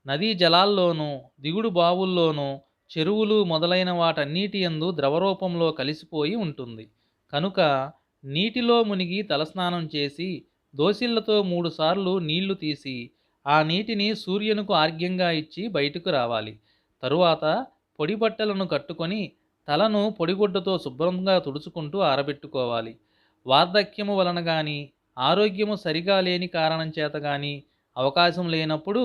నదీ జలాల్లోనూ, దిగుడు బావుల్లోనూ, చెరువులు మొదలైన వాటన్నిటి యందు ద్రవరూపంలో కలిసిపోయి ఉంటుంది. కనుక నీటిలో మునిగి తలస్నానం చేసి దోసిళ్లతో 3 సార్లు నీళ్లు తీసి ఆ నీటిని సూర్యునికి ఆర్ఘ్యంగా ఇచ్చి బయటకు రావాలి. తరువాత పొడి బట్టలను కట్టుకొని తలను పొడిగుడ్డతో శుభ్రంగా తుడుచుకుంటూ ఆరబెట్టుకోవాలి. వార్ధక్యము వలన కానీ, ఆరోగ్యము సరిగా లేని కారణం చేత కానీ, అవకాశం లేనప్పుడు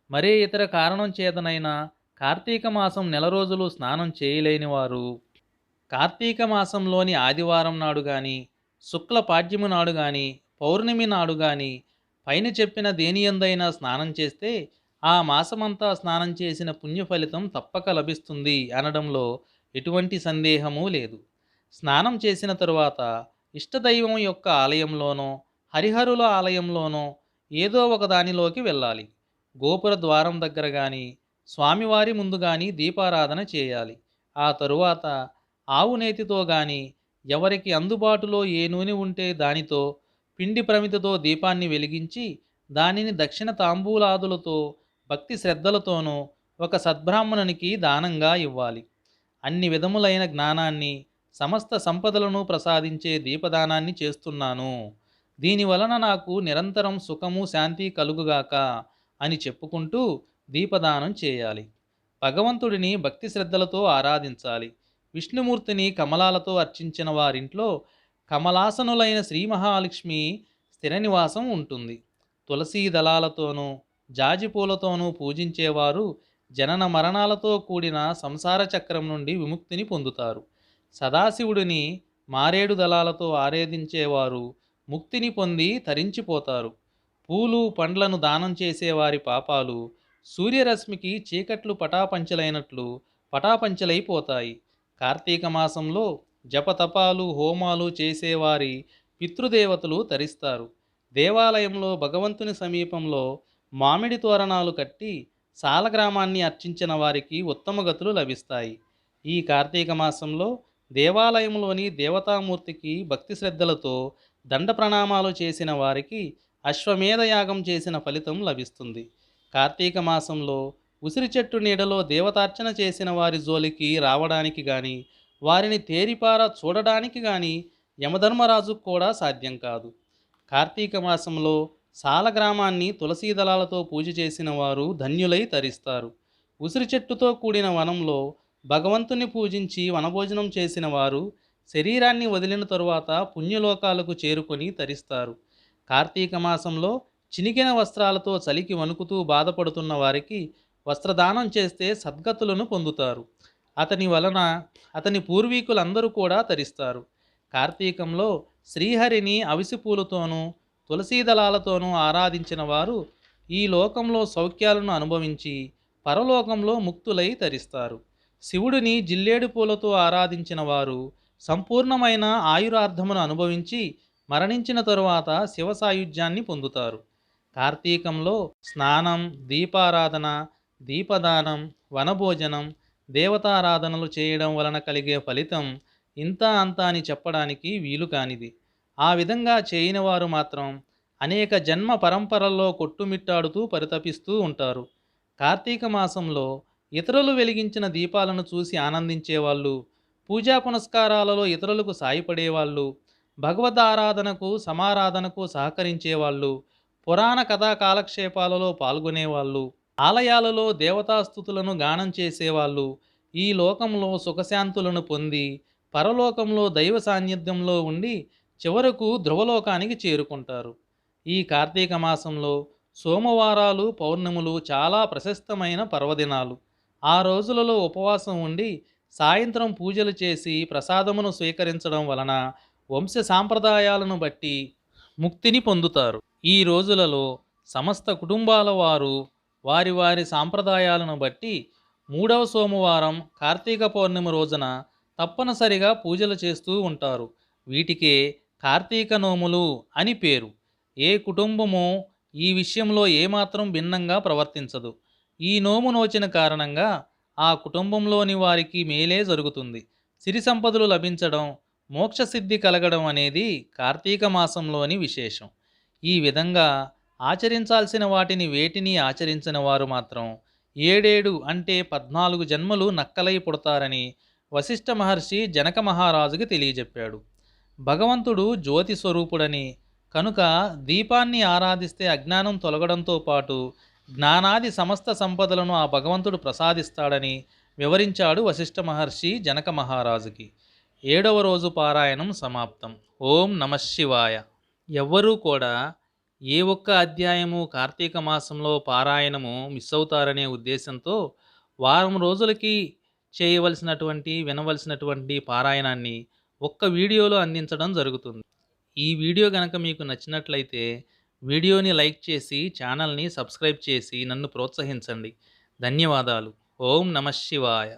మరే ఇతర కారణం చేతనైనా కార్తీక మాసం నెల రోజులు స్నానం చేయలేని వారు కార్తీక మాసంలోని ఆదివారం నాడు కానీ, శుక్ల పాడ్యము నాడు కానీ, పౌర్ణమి నాడు కానీ పైన చెప్పిన దేనియందైనా స్నానం చేస్తే ఆ మాసమంతా స్నానం చేసిన పుణ్య ఫలితం తప్పక లభిస్తుంది అనడంలో ఎటువంటి సందేహమూ లేదు. స్నానం చేసిన తరువాత ఇష్టదైవం యొక్క ఆలయంలోనో, హరిహరుల ఆలయంలోనో ఏదో ఒక దానిలోకి వెళ్ళాలి. గోపుర ద్వారం దగ్గర కానీ, స్వామివారి ముందు కానీ దీపారాధన చేయాలి. ఆ తరువాత ఆవు నేతితో కానీ, ఎవరికి అందుబాటులో ఏ నూనె ఉంటే దానితో, పిండి ప్రమిదతో దీపాన్ని వెలిగించి దానిని దక్షిణ తాంబూలాదులతో భక్తి శ్రద్ధలతోనూ ఒక సద్బ్రాహ్మణునికి దానంగా ఇవ్వాలి. అన్ని విధములైన జ్ఞానాన్ని, సమస్త సంపదలను ప్రసాదించే దీపదానాన్ని చేస్తున్నాను. దీనివలన నాకు నిరంతరం సుఖము శాంతి కలుగుగాక అని చెప్పుకుంటూ దీపదానం చేయాలి. భగవంతుడిని భక్తి శ్రద్ధలతో ఆరాధించాలి. విష్ణుమూర్తిని కమలాలతో అర్చించిన వారింట్లో కమలాసనులైన శ్రీ మహాలక్ష్మి స్థిర నివాసం ఉంటుంది. తులసీ దళాలతోనూ జాజి పూలతోనూ పూజించేవారు జనన మరణాలతో కూడిన సంసార చక్రం నుండి విముక్తిని పొందుతారు. సదాశివుడిని మారేడు దళాలతో ఆరాధించేవారు ముక్తిని పొంది తరించిపోతారు. పూలు పండ్లను దానం చేసేవారి పాపాలు సూర్యరశ్మికి చీకట్లు పటాపంచలైనట్లు పటాపంచలైపోతాయి. కార్తీక మాసంలో జపతపాలు హోమాలు చేసేవారి పితృదేవతలు తరిస్తారు. దేవాలయంలో భగవంతుని సమీపంలో మామిడి తోరణాలు కట్టి సాలగ్రామాన్ని అర్చించిన వారికి ఉత్తమ గతులు లభిస్తాయి. ఈ కార్తీక మాసంలో దేవాలయంలోని దేవతామూర్తికి భక్తి శ్రద్ధలతో దండ ప్రణామాలు చేసిన వారికి అశ్వమేధ యాగం చేసిన ఫలితం లభిస్తుంది. కార్తీక మాసంలో ఉసిరి చెట్టు నీడలో దేవతార్చన చేసిన వారి జోలికి రావడానికి కానీ వారిని తేరిపార చూడడానికి కానీ యమధర్మరాజుకు కూడా సాధ్యం కాదు. కార్తీక మాసంలో సాలగ్రామాన్ని తులసీ దళాలతో పూజ చేసిన వారు ధన్యులై తరిస్తారు. ఉసిరి చెట్టుతో కూడిన వనంలో భగవంతుని పూజించి వనభోజనం చేసిన వారు శరీరాన్ని వదిలిన తరువాత పుణ్యలోకాలకు చేరుకొని తరిస్తారు. కార్తీక మాసంలో చినిగిన వస్త్రాలతో చలికి వణుకుతూ బాధపడుతున్న వారికి వస్త్రదానం చేస్తే సద్గతులను పొందుతారు. అతని వలన అతని పూర్వీకులందరూ కూడా తరిస్తారు. కార్తీకంలో శ్రీహరిని అవిసి పూలతోనూ తులసీ దళాలతోనూ ఆరాధించిన వారు ఈ లోకంలో సౌఖ్యాలను అనుభవించి పరలోకంలో ముక్తులై తరిస్తారు. శివుడిని జిల్లేడు పూలతో ఆరాధించిన వారు సంపూర్ణమైన ఆయురార్థమును అనుభవించి మరణించిన తరువాత శివ సాయుధ్యాన్ని పొందుతారు. కార్తీకంలో స్నానం, దీపారాధన, దీపదానం, వనభోజనం, దేవతారాధనలు చేయడం వలన కలిగే ఫలితం ఇంత అంతా అని చెప్పడానికి వీలు కానిది. ఆ విధంగా చేయని వారు మాత్రం అనేక జన్మ పరంపరల్లో కొట్టుమిట్టాడుతూ పరితపిస్తూ ఉంటారు. కార్తీక మాసంలో ఇతరులు వెలిగించిన దీపాలను చూసి ఆనందించేవాళ్ళు, పూజా పునస్కారాలలో ఇతరులకు సాయపడేవాళ్ళు, భగవద్ ఆరాధనకు సమారాధనకు సహకరించేవాళ్ళు, పురాణ కథా కాలక్షేపాలలో పాల్గొనేవాళ్ళు, ఆలయాలలో దేవతాస్థుతులను గానం చేసేవాళ్ళు ఈ లోకంలో సుఖశాంతులను పొంది పరలోకంలో దైవ సాన్నిధ్యంలో ఉండి చివరకు ధ్రువలోకానికి చేరుకుంటారు. ఈ కార్తీక మాసంలో సోమవారాలు, పౌర్ణములు చాలా ప్రశస్తమైన పర్వదినాలు. ఆ రోజులలో ఉపవాసం ఉండి సాయంత్రం పూజలు చేసి ప్రసాదమును స్వీకరించడం వలన వంశ సాంప్రదాయాలను బట్టి ముక్తిని పొందుతారు. ఈ రోజులలో సమస్త కుటుంబాల వారు వారి వారి సాంప్రదాయాలను బట్టి 3వ సోమవారం కార్తీక పౌర్ణమి రోజున తప్పనిసరిగా పూజలు చేస్తూ ఉంటారు. వీటికే కార్తీక నోములు అని పేరు. ఏ కుటుంబము ఈ విషయంలో ఏమాత్రం భిన్నంగా ప్రవర్తించదు. ఈ నోము నోచిన కారణంగా ఆ కుటుంబంలోని వారికి మేలే జరుగుతుంది. సిరి సంపదలు లభించడం, మోక్షసిద్ధి కలగడం అనేది కార్తీక మాసంలోని విశేషం. ఈ విధంగా ఆచరించాల్సిన వాటిని వేటిని ఆచరించిన వారు మాత్రం 7 అంటే 14 జన్మలు నక్కలై పుడతారని వశిష్ఠ మహర్షి జనక మహారాజుకి తెలియజెప్పాడు. భగవంతుడు జ్యోతి స్వరూపుడని కనుక దీపాన్ని ఆరాధిస్తే అజ్ఞానం తొలగడంతో పాటు జ్ఞానాది సమస్త సంపదలను ఆ భగవంతుడు ప్రసాదిస్తాడని వివరించాడు వశిష్ఠ మహర్షి జనక మహారాజుకి. 7వ రోజు పారాయణం సమాప్తం. ఓం నమః శివాయ. ఎవ్వరూ కూడా ఏ ఒక్క అధ్యాయము కార్తీక మాసంలో పారాయణము మిస్ అవుతారనే ఉద్దేశంతో వారం రోజులకి చేయవలసినటువంటి వినవలసినటువంటి పారాయణాన్ని ఒక్క వీడియోలో అందించడం జరుగుతుంది. ఈ వీడియో కనుక మీకు నచ్చినట్లయితే వీడియోని లైక్ చేసి ఛానల్ని సబ్స్క్రైబ్ చేసి నన్ను ప్రోత్సహించండి. ధన్యవాదాలు. ఓం నమః శివాయ.